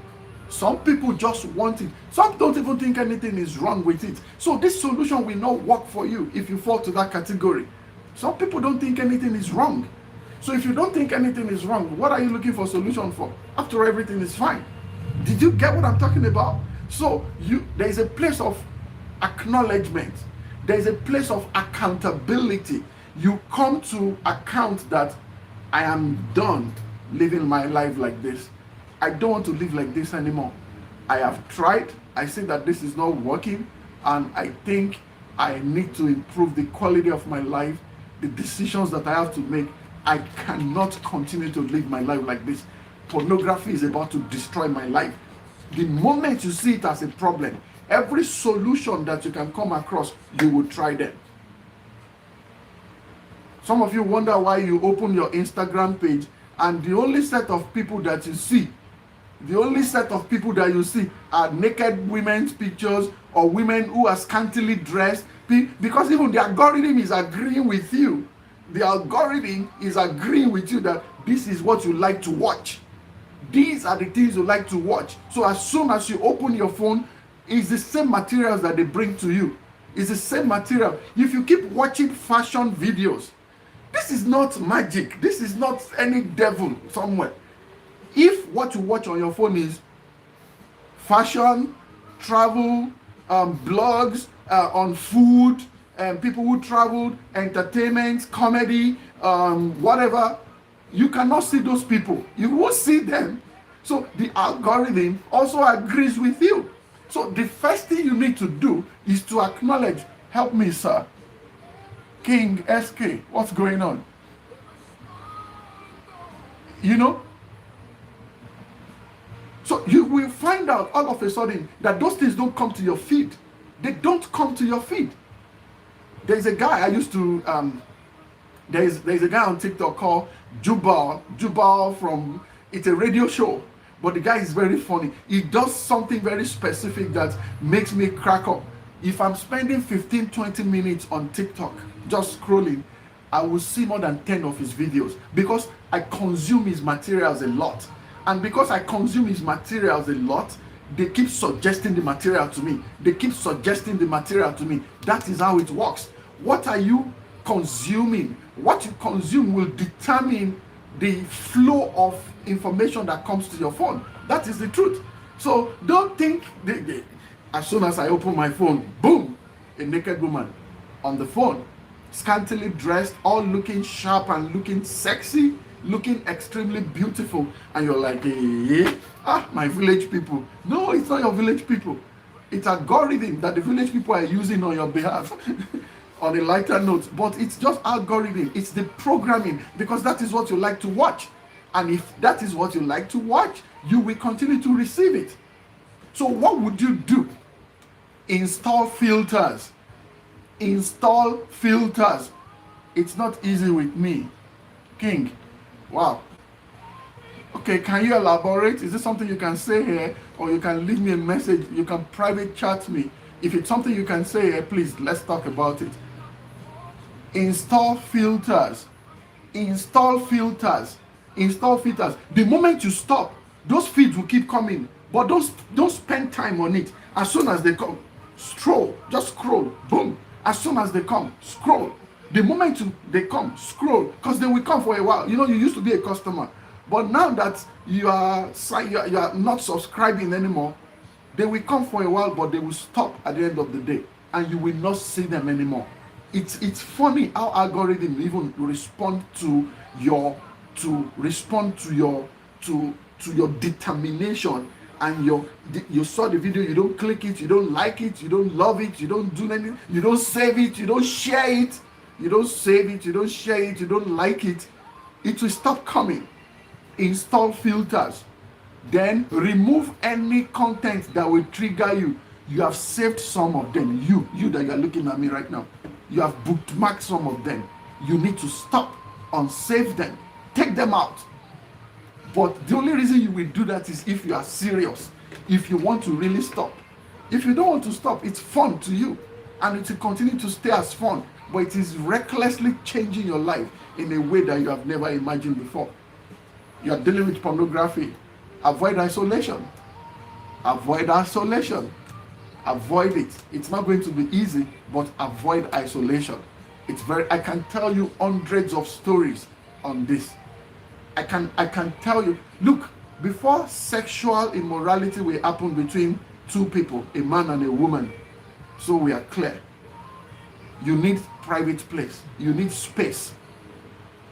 Some people just want it. Some don't even think anything is wrong with it. So this solution will not work for you if you fall to that category. Some people don't think anything is wrong. So if you don't think anything is wrong, what are you looking for a solution for? After all, everything is fine. Did you get what I'm talking about? So there is a place of acknowledgement. There is a place of accountability. You come to account that I am done living my life like this. I don't want to live like this anymore. I have tried. I see that this is not working, and I think I need to improve the quality of my life, the decisions that I have to make. I cannot continue to live my life like this. Pornography is about to destroy my life. The moment you see it as a problem, every solution that you can come across, you will try them. Some of you wonder why you open your Instagram page and the only set of people that you see are naked women's pictures or women who are scantily dressed, because even the algorithm is agreeing with you. The algorithm is agreeing with you that this is what you like to watch. These are the things you like to watch. So as soon as you open your phone, it's the same materials that they bring to you. It's the same material. If you keep watching fashion videos, this is not magic. This is not any devil somewhere. If what you watch on your phone is fashion, travel, blogs on food, people who traveled, entertainment, comedy, whatever, you cannot see those people. You won't see them. So the algorithm also agrees with you. So the first thing you need to do is to acknowledge, help me, sir. King SK, what's going on? You know? So you will find out all of a sudden that those things don't come to your feed. They don't come to your feed. There's a guy I used to, there's a guy on TikTok called Jubal from, it's a radio show, but the guy is very funny. He does something very specific that makes me crack up. If I'm spending 15-20 minutes on TikTok just scrolling, I will see more than 10 of his videos because I consume his materials a lot. And because I consume his materials a lot, they keep suggesting the material to me. That is how it works. What are you consuming? What you consume will determine the flow of information that comes to your phone. That is the truth. So don't think, as soon as I open my phone, boom, a naked woman on the phone. scantily dressed, all looking sharp and looking sexy, looking extremely beautiful, and you're like, my village people. No, it's not your village people. It's algorithm that the village people are using on your behalf. On a lighter note, but it's just algorithm. It's the programming, because that is what you like to watch, and if that is what you like to watch, you will continue to receive it. So what would you do? Install filters. Install filters. It's not easy with me, King. Wow. Okay, can you elaborate? Is this something you can say here, or you can leave me a message? You can private chat me. If it's something you can say here, please, let's talk about it. Install filters. Install filters. Install filters. The moment you stop, those feeds will keep coming, but don't spend time on it. As soon as they come, scroll. Just scroll. Boom. As soon as they come, scroll. The moment they come, scroll, because they will come for a while. You know, you used to be a customer, but now that you are not subscribing anymore, they will come for a while, but they will stop at the end of the day, and you will not see them anymore. It's funny how algorithm even respond to your determination, and you saw the video, you don't click it, you don't like it, you don't love it, you don't do anything, you don't save it, you don't share it, you don't save it, you don't share it, you don't like it. It will stop coming. Install filters. Then remove any content that will trigger you. You have saved some of them. You that you are looking at me right now, you have bookmarked some of them. You need to stop, unsave them, take them out. But the only reason you will do that is if you are serious, if you want to really stop. If you don't want to stop, it's fun to you, and it will continue to stay as fun, but it is recklessly changing your life in a way that you have never imagined before. You are dealing with pornography. Avoid isolation. Avoid isolation. Avoid it. It's not going to be easy, but avoid isolation. I can tell you hundreds of stories on this. I can tell you, look, before sexual immorality will happen between two people, a man and a woman, so we are clear, you need private place, you need space,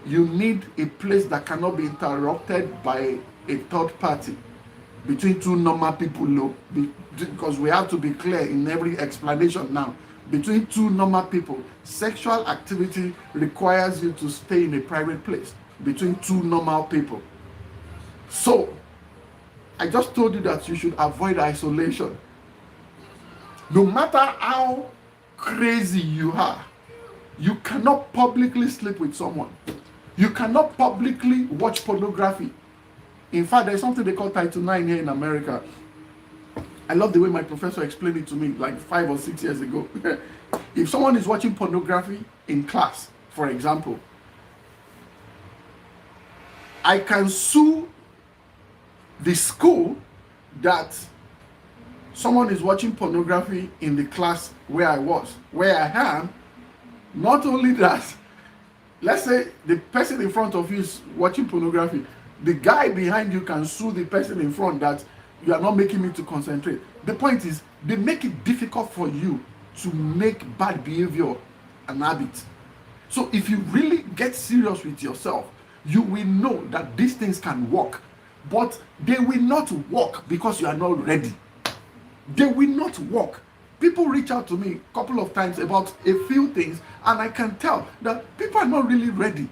you need a place that cannot be interrupted by a third party, between two normal people, because we have to be clear in every explanation now. Between two normal people, sexual activity requires you to stay in a private place between two normal people. So I just told you that you should avoid isolation. No matter how crazy you are, you cannot publicly sleep with someone. You cannot publicly watch pornography. In fact, there's something they call Title IX here in America. I love the way my professor explained it to me like 5 or 6 years ago. If someone is watching pornography in class, for example, I can sue the school that someone is watching pornography in the class where I am. Not only that, let's say the person in front of you is watching pornography. The guy behind you can sue the person in front that you are not making me to concentrate. The point is, they make it difficult for you to make bad behavior an habit. So if you really get serious with yourself, you will know that these things can work, but they will not work because you are not ready. They will not work. People reach out to me a couple of times about a few things, and I can tell that people are not really ready.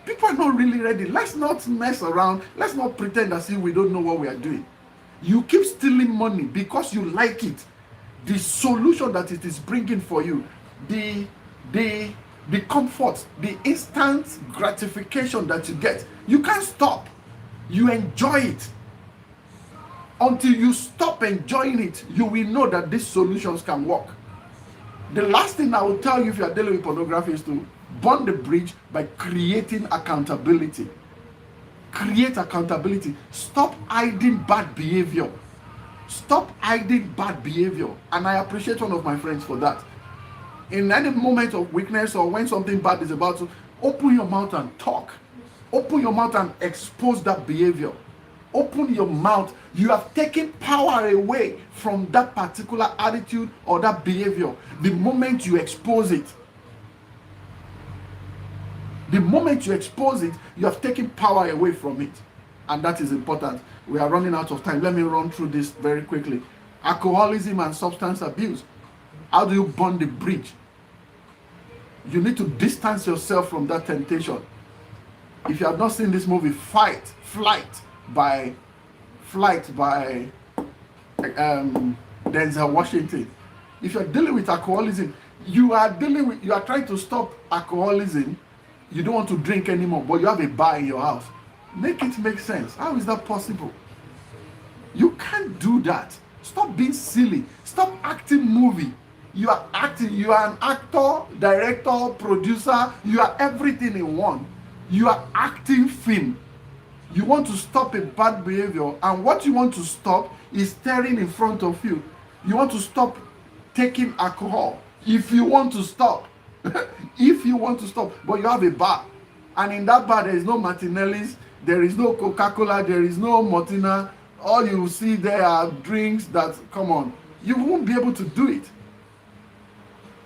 People are not really ready. Let's not mess around. Let's not pretend as if we don't know what we are doing. You keep stealing money because you like it. The solution that it is bringing for you, the comfort, the instant gratification that you get, you can't stop. You enjoy it. Until you stop enjoying it, you will know that these solutions can work. The last thing I will tell you if you are dealing with pornography is to burn the bridge by creating accountability. Create accountability. Stop hiding bad behavior. Stop hiding bad behavior. And I appreciate one of my friends for that. In any moment of weakness or when something bad is about to, open your mouth and talk. Open your mouth and expose that behavior. Open your mouth. You have taken power away from that particular attitude or that behavior the moment you expose it. The moment you expose it, you have taken power away from it. And that is important. We are running out of time. Let me run through this very quickly. Alcoholism and substance abuse. How do you burn the bridge? You need to distance yourself from that temptation. If you have not seen this movie, Flight by Denzel Washington. If you're dealing with alcoholism, you are trying to stop alcoholism. You don't want to drink anymore, but you have a bar in your house. Make it make sense. How is that possible? You can't do that. Stop being silly. Stop acting movie. You are acting. You are an actor, director, producer. You are everything in one. You are acting film. You want to stop a bad behavior, and what you want to stop is staring in front of you. You want to stop taking alcohol. If you want to stop, if you want to stop, but you have a bar, and in that bar there is no Martinelli's, there is no Coca-Cola, there is no Martina. All you see there are drinks that, come on, you won't be able to do it.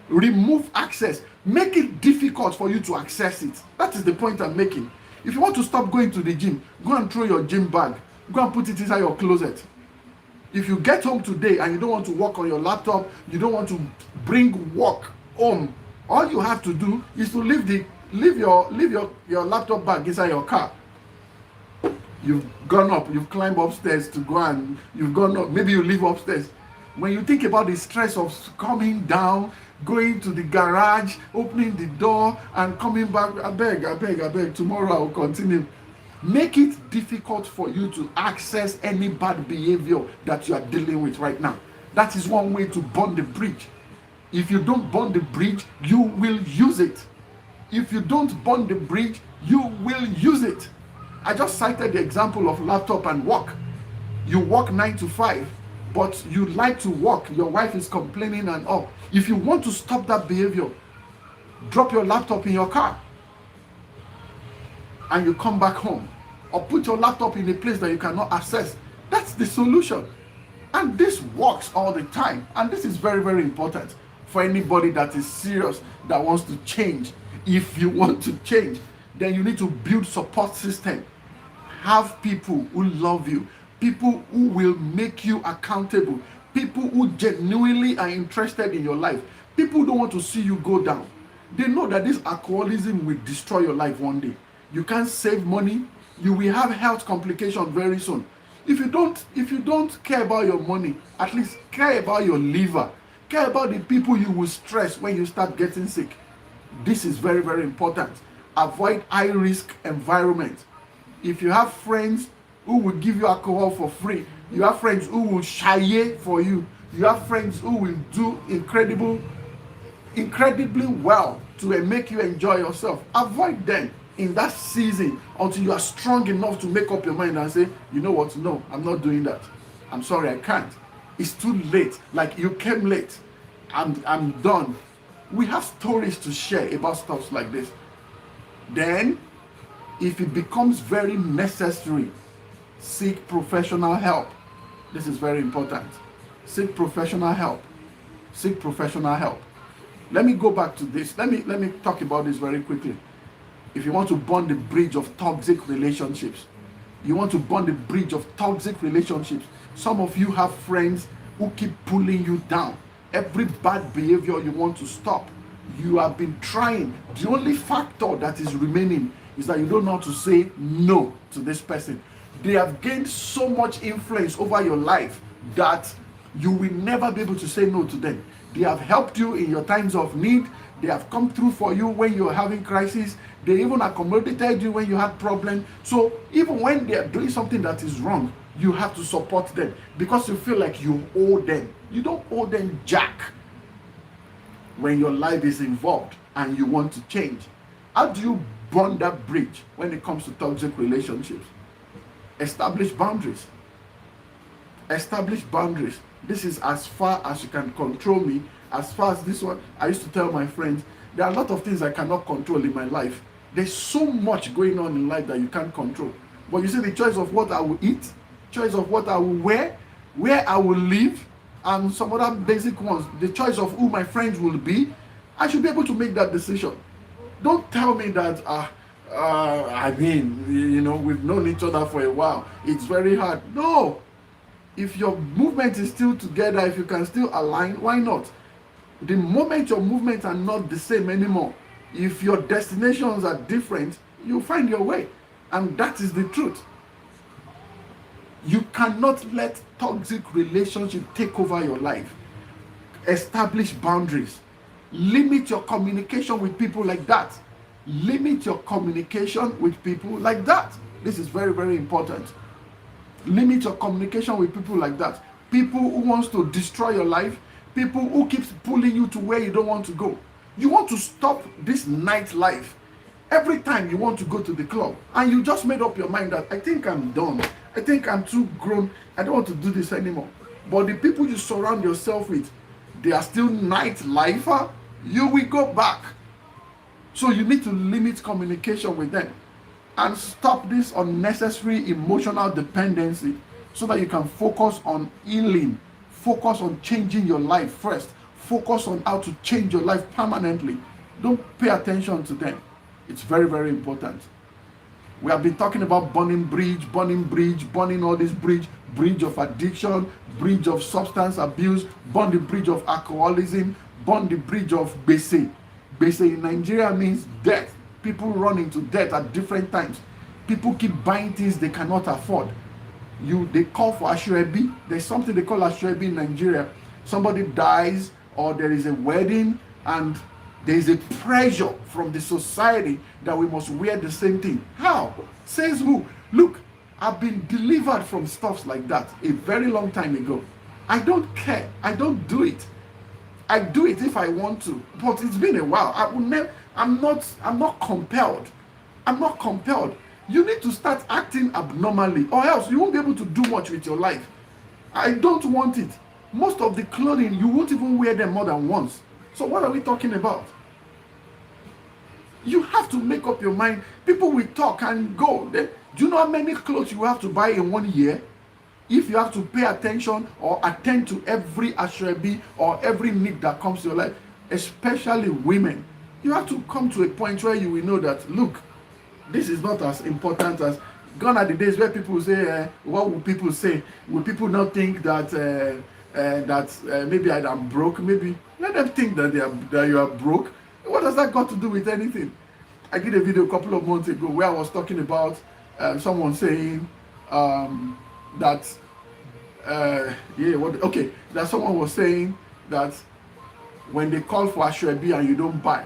Remove access. Make it difficult for you to access it. That is the point I'm making. If you want to stop going to the gym, go and throw your gym bag. Go and put it inside your closet. If you get home today and you don't want to work on your laptop, you don't want to bring work home, all you have to do is to leave your laptop bag inside your car. You've gone up, you've climbed upstairs to go, and you've gone up, maybe you live upstairs. When you think about the stress of coming down, going to the garage, opening the door and coming back, I beg, tomorrow I will continue. Make it difficult for you to access any bad behavior that you are dealing with right now. That is one way to burn the bridge. If you don't burn the bridge, you will use it. If you don't burn the bridge, you will use it. I just cited the example of laptop and work. You work 9 to 5, but you like to work. Your wife is complaining and all. If you want to stop that behavior, drop your laptop in your car and you come back home, or put your laptop in a place that you cannot access. That's the solution. And this works all the time. And this is very, very important for anybody that is serious, that wants to change. If you want to change, then you need to build support system. Have people who love you, people who will make you accountable, people who genuinely are interested in your life, people who don't want to see you go down. They know that this alcoholism will destroy your life one day. You can't save money. You will have health complications very soon. If you don't care about your money, at least care about your liver. Care about the people you will stress when you start getting sick. This is very, very important. Avoid high-risk environment. If you have friends who will give you alcohol for free, you have friends who will shy for you, you have friends who will do incredibly well to make you enjoy yourself, avoid them in that season until you are strong enough to make up your mind and say, you know what, no, I'm not doing that. I'm sorry, I can't. It's too late. Like, you came late. I'm done. We have stories to share about stuff like this. Then, if it becomes very necessary, seek professional help. This is very important. Seek professional help. Seek professional help. Let me go back to this. Let me talk about this very quickly. If you want to burn the bridge of toxic relationships, some of you have friends who keep pulling you down. Every bad behavior you want to stop, you have been trying. The only factor that is remaining is that you don't know how to say no to this person. They have gained so much influence over your life that you will never be able to say no to them. They have helped you in your times of need. They have come through for you when you're having crisis. They even accommodated you when you had problems. So even when they are doing something that is wrong, you have to support them because you feel like you owe them. You don't owe them jack when your life is involved and you want to change. How do you burn that bridge when it comes to toxic relationships? Establish boundaries. Establish boundaries. This is as far as you can control me. As far as this one, I used to tell my friends, there are a lot of things I cannot control in my life. There's so much going on in life that you can't control. But you see, the choice of what I will eat, choice of what I will wear, where I will live, and some other basic ones, the choice of who my friends will be, I should be able to make that decision. Don't tell me that, I mean, we've known each other for a while. It's very hard. No. If your movement is still together, if you can still align, why not? The moment your movements are not the same anymore, if your destinations are different, you find your way. And that is the truth. You cannot let toxic relationship take over your life. Establish boundaries. Limit your communication with people like that. Limit your communication with people like that. This is very, very important. Limit your communication with people like that. People who wants to destroy your life. People who keeps pulling you to where you don't want to go. You want to stop this nightlife. Every time you want to go to the club and you just made up your mind that I think I'm done. I think I'm too grown. I don't want to do this anymore. But the people you surround yourself with, they are still nightlifer. You will go back. So you need to limit communication with them and stop this unnecessary emotional dependency so that you can focus on healing. Focus on changing your life first. Focus on how to change your life permanently. Don't pay attention to them. It's very, very important. We have been talking about burning all this bridge of addiction, bridge of substance abuse, burn the bridge of alcoholism, burn the bridge of gbese. Gbese in Nigeria means debt. People run into debt at different times. People keep buying things they cannot afford. They call for ashwebi. There's something they call ashwebi in Nigeria. Somebody dies or there is a wedding and there is a pressure from the society that we must wear the same thing. How? Says who? Look, I've been delivered from stuff like that a very long time ago. I don't care. I don't do it. I do it if I want to, but it's been a while. I'm not compelled. I'm not compelled. You need to start acting abnormally, or else you won't be able to do much with your life. I don't want it. Most of the clothing, you won't even wear them more than once. So what are we talking about? You have to make up your mind. People will talk and go. Do you know how many clothes you have to buy in 1 year? If you have to pay attention or attend to every ashwebi or every need that comes to your life, especially women, you have to come to a point where you will know that, look, this is not as important as gone are the days where people say, what will people say? Will people not think that maybe I'm broke? Maybe let them think that you are broke. What does that got to do with anything? I did a video a couple of months ago where I was talking about someone saying that someone was saying that when they call for ashwebi and you don't buy,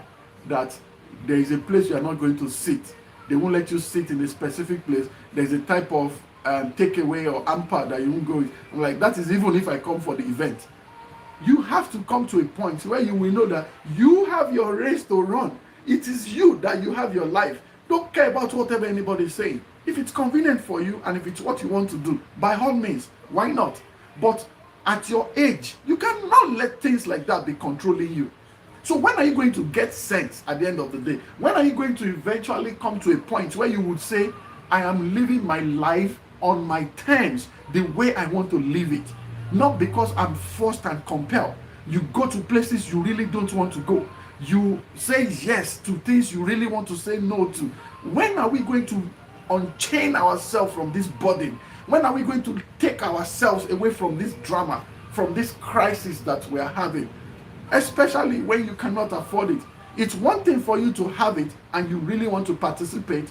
that there is a place you are not going to sit. They won't let you sit in a specific place. There's a type of takeaway or hamper that you won't go with. I'm like, that is even if I come for the event. You have to come to a point where you will know that you have your race to run. It is you that you have your life. Don't care about whatever anybody is saying. If it's convenient for you and if it's what you want to do, by all means, why not? But at your age, you cannot let things like that be controlling you. So when are you going to get sense at the end of the day? When are you going to eventually come to a point where you would say, I am living my life on my terms, the way I want to live it? Not because I'm forced and compelled. You go to places you really don't want to go. You say yes to things you really want to say no to. When are we going to unchain ourselves from this burden? When are we going to take ourselves away from this drama, from this crisis that we are having? Especially when you cannot afford it. It's one thing for you to have it and you really want to participate.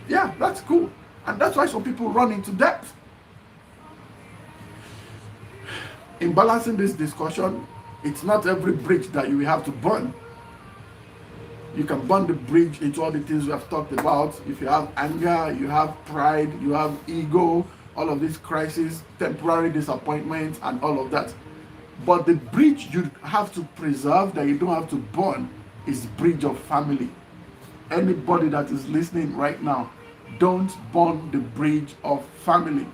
That's cool. And that's why some people run into debt. In balancing this discussion, it's not every bridge that you will have to burn. You can burn the bridge into all the things we have talked about. If you have anger, you have pride, you have ego, all of these crises, temporary disappointment, and all of that. But the bridge you have to preserve, that you don't have to burn, is the bridge of family. Anybody that is listening right now, don't burn the bridge of family.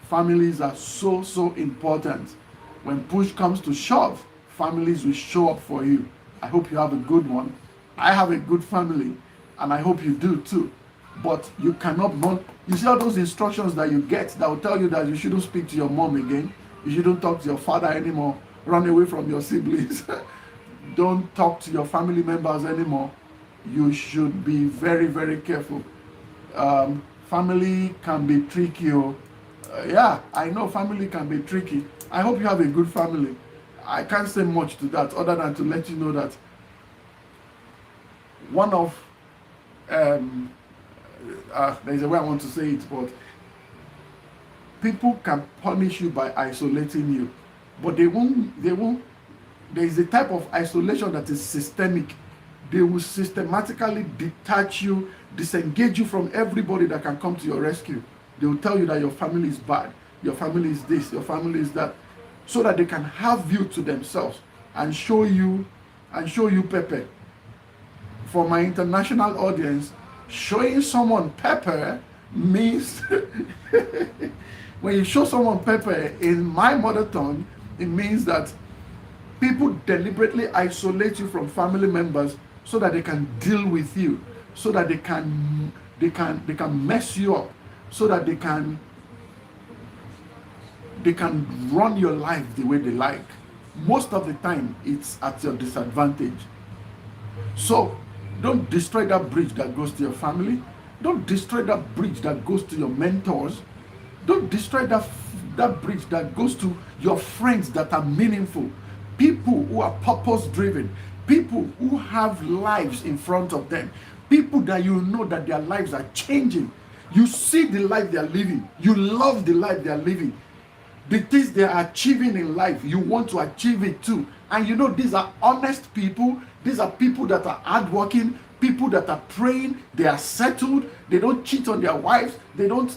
Families are so, so important. When push comes to shove, families will show up for you. I hope you have a good one. I have a good family, and I hope you do too. But you cannot burn. You see all those instructions that you get that will tell you that you shouldn't speak to your mom again, you shouldn't talk to your father anymore, run away from your siblings, don't talk to your family members anymore. you should be very, very careful. Family can be tricky. Yeah, I know family can be tricky. I hope you have a good family. I can't say much to that other than to let you know that one of there's a way I want to say it, but people can punish you by isolating you, but they won't. There is a type of isolation that is systemic. They will systematically detach you, disengage you from everybody that can come to your rescue. They will tell you that your family is bad, your family is this, your family is that, so that they can have you to themselves and show you pepper. For my international audience, showing someone pepper means when you show someone pepper in my mother tongue, it means that people deliberately isolate you from family members so that they can deal with you, so that they can mess you up, so that they can run your life the way they like. Most of the time, it's at your disadvantage. So don't destroy that bridge that goes to your family. Don't destroy that bridge that goes to your mentors. Don't destroy that bridge that goes to your friends that are meaningful. People who are purpose driven. People who have lives in front of them. People that you know that their lives are changing. You see the life they are living. You love the life they are living. The things they are achieving in life, you want to achieve it too. And you know, these are honest people. These are people that are hardworking, people that are praying. They are settled. They don't cheat on their wives. They don't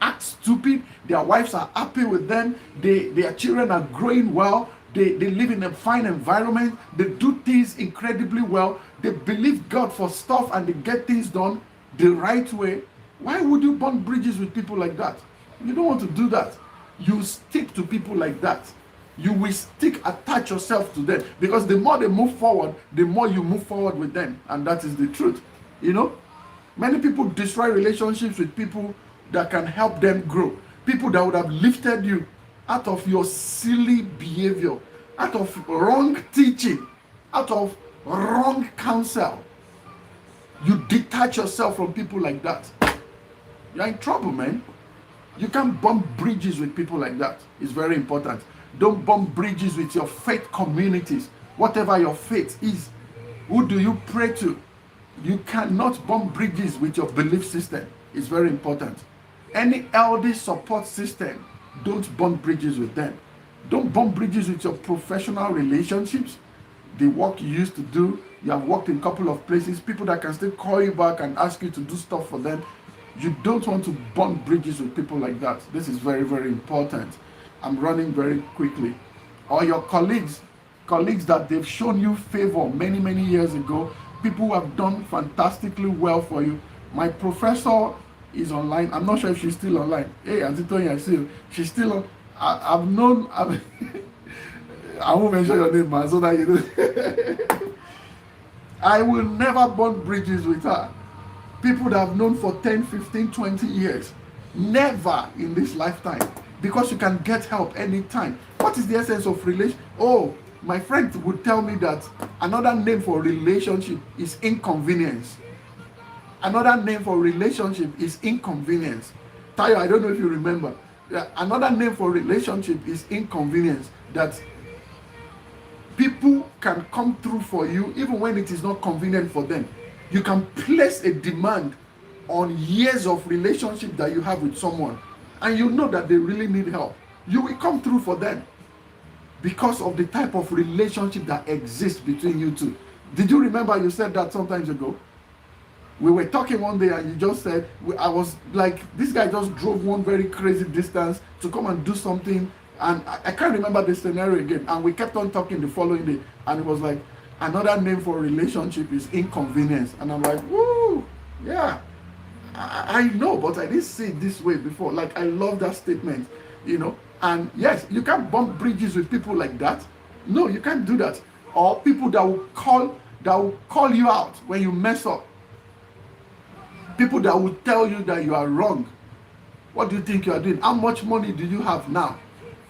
act stupid. Their wives are happy with them. Their children are growing well. They live in a fine environment. They do things incredibly well. They believe God for stuff and they get things done the right way. Why would you burn bridges with people like that? You don't want to do that. You stick to people like that. You will attach yourself to them, because the more they move forward, the more you move forward with them. And that is the truth. You know, many people destroy relationships with people that can help them grow. People that would have lifted you out of your silly behavior, out of wrong teaching, out of wrong counsel. You detach yourself from people like that. You're in trouble, man. You can't bump bridges with people like that. It's very important. Don't bump bridges with your faith communities. Whatever your faith is, who do you pray to? You cannot bump bridges with your belief system. It's very important. Any LD support system, don't bump bridges with them. Don't bump bridges with your professional relationships. The work you used to do, you have worked in a couple of places, people that can still call you back and ask you to do stuff for them. You don't want to burn bridges with people like that. This is very, very important. I'm running very quickly. Or your colleagues that they've shown you favor many, many years ago, people who have done fantastically well for you. My professor is online. I'm not sure if she's still online. Hey, Auntie Tony, I see you. She's still on. I won't mention your name, man, so that you know. I will never burn bridges with her. People that I've known for 10, 15, 20 years. Never in this lifetime. Because you can get help anytime. What is the essence of relation? Oh, my friend would tell me that another name for relationship is inconvenience. Another name for relationship is inconvenience. Tayo, I don't know if you remember. Another name for relationship is inconvenience. That people can come through for you even when it is not convenient for them. You can place a demand on years of relationship that you have with someone, and you know that they really need help. You will come through for them because of the type of relationship that exists between you two. Did you remember you said that sometimes ago? We were talking one day and you just said, I was like, this guy just drove one very crazy distance to come and do something, and I can't remember the scenario again, and we kept on talking the following day, and it was like, another name for relationship is inconvenience. And I'm like, woo, yeah, I know, but I didn't see it this way before. Like, I love that statement, you know. And yes, you can't bump bridges with people like that. No, you can't do that. Or people that will call you out when you mess up. People that will tell you that you are wrong. What do you think you are doing? How much money do you have now?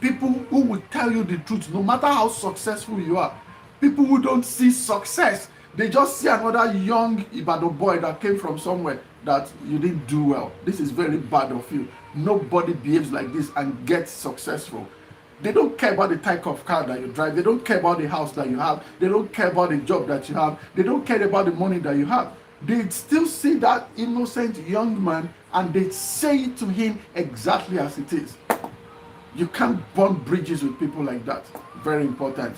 People who will tell you the truth, no matter how successful you are. People who don't see success, They just see another young Ibadan boy that came from somewhere that you didn't do well. This is very bad of you. Nobody behaves like this and gets successful. They don't care about the type of car that you drive. They don't care about the house that you have. They don't care about the job that you have. They don't care about the money that you have. They still see that innocent young man and they say it to him exactly as it is. You can't burn bridges with people like that. Very important.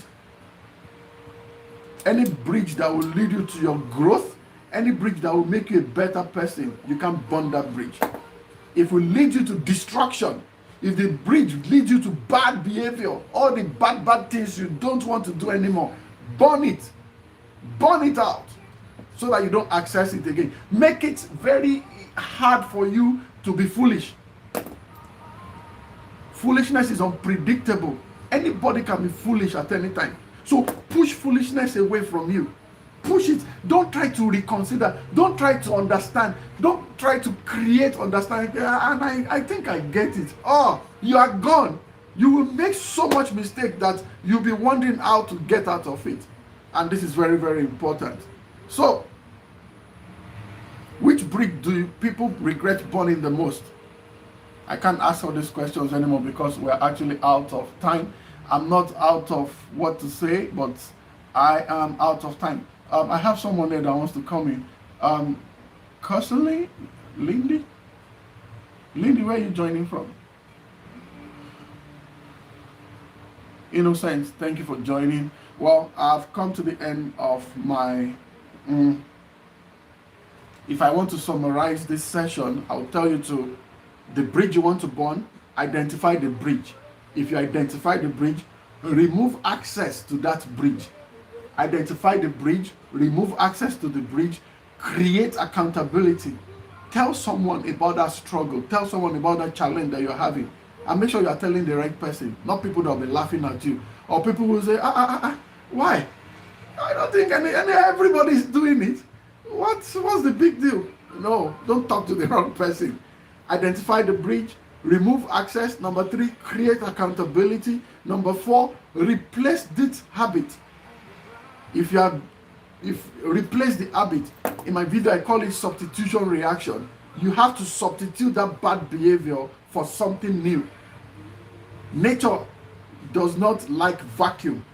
Any bridge that will lead you to your growth, any bridge that will make you a better person, you can't burn that bridge. If it will lead you to destruction, if the bridge leads you to bad behavior, all the bad things you don't want to do anymore, burn it. Burn it out so that you don't access it again. Make it very hard for you to be foolish. Foolishness is unpredictable. Anybody can be foolish at any time. So push foolishness away from you. Push it. Don't try to reconsider. Don't try to understand. Don't try to create understanding. And I think I get it. Oh, you are gone. You will make so much mistake that you'll be wondering how to get out of it. And this is very, very important. So, which bridge do people regret burning the most? I can't ask all these questions anymore because we're actually out of time. I'm not out of what to say, but I am out of time. I have someone there that wants to come in. Personally, Lindy, where are you joining from? Innocent, thank you for joining. Well, I've come to the end of my... if I want to summarize this session, I'll tell you to the bridge you want to burn, identify the bridge. If you identify the bridge, remove access to that bridge. Identify the bridge, remove access to the bridge, create accountability. Tell someone about that struggle. Tell someone about that challenge that you're having. And make sure you are telling the right person, not people that will be laughing at you. Or people will say, why? I don't think everybody's doing it. What's the big deal? No, don't talk to the wrong person. Identify the bridge, remove access. Number 3, create accountability. Number 4, replace this habit. If replace the habit, in my video I call it substitution reaction. You have to substitute that bad behavior for something new. Nature does not like vacuum.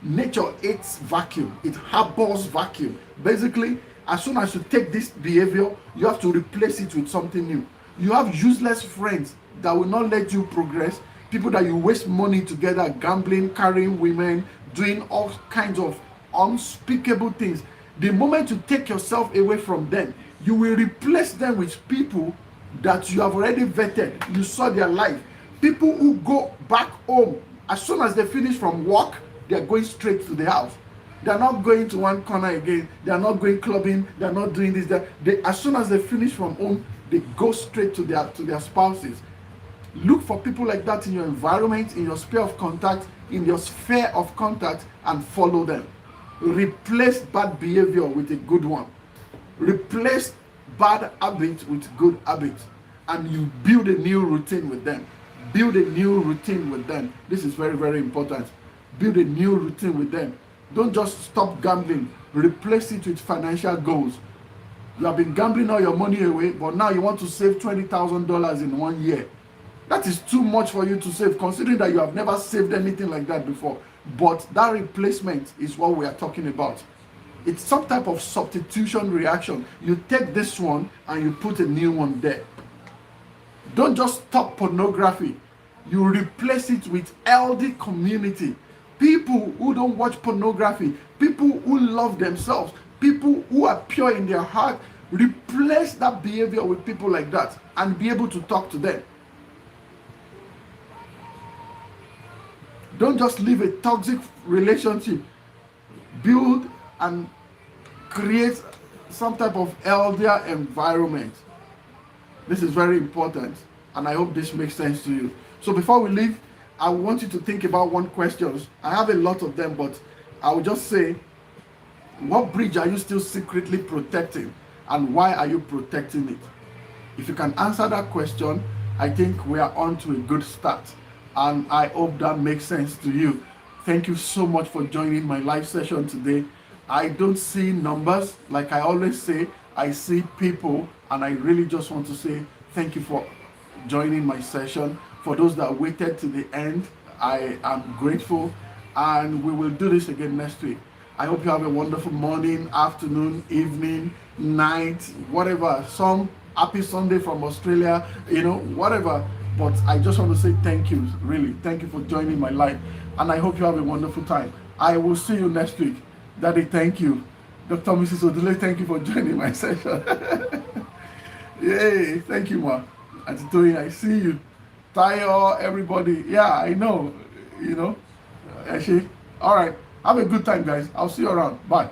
Nature hates vacuum. It harbors vacuum. Basically, as soon as you take this behavior, you have to replace it with something new. You have useless friends that will not let you progress. People that you waste money together, gambling, carrying women, doing all kinds of unspeakable things. The moment you take yourself away from them, you will replace them with people that you have already vetted. You saw their life. People who go back home, as soon as they finish from work, they are going straight to the house. They are not going to one corner again. They are not going clubbing. They are not doing this. As soon as they finish from home, they go straight to their spouses. Look for people like that in your environment, in your sphere of contact, and follow them. Replace bad behavior with a good one. Replace bad habits with good habits. And you build a new routine with them. Build a new routine with them. This is very, very important. Build a new routine with them. Don't just stop gambling. Replace it with financial goals. You have been gambling all your money away, but now you want to save $20,000 in 1 year. That is too much for you to save, considering that you have never saved anything like that before. But that replacement is what we are talking about. It's some type of substitution reaction. You take this one and you put a new one there. Don't just stop pornography. You replace it with healthy community. People who don't watch pornography, people who love themselves, people who are pure in their heart. Replace that behavior with people like that and be able to talk to them. Don't just live a toxic relationship. Build and create some type of healthier environment. This is very important, and I hope this makes sense to you. So before we leave, I want you to think about one question. I have a lot of them, but I will just say, what bridge are you still secretly protecting, and why are you protecting it? If you can answer that question, I think we are on to a good start. And I hope that makes sense to you. Thank you so much for joining my live session today. I don't see numbers. Like I always say, I see people, and I really just want to say thank you for joining my session. For those that waited to the end, I am grateful, and we will do this again next week. I hope you have a wonderful morning, afternoon, evening, night, whatever. Some happy Sunday from Australia, whatever. But I just want to say thank you, really. Thank you for joining my life. And I hope you have a wonderful time. I will see you next week. Daddy, thank you. Dr. Mrs. Odile, thank you for joining my session. Yay, thank you, Ma. Auntie Toyin, I see you. Tayo, everybody. Yeah, I know. Actually. All right. Have a good time, guys. I'll see you around. Bye.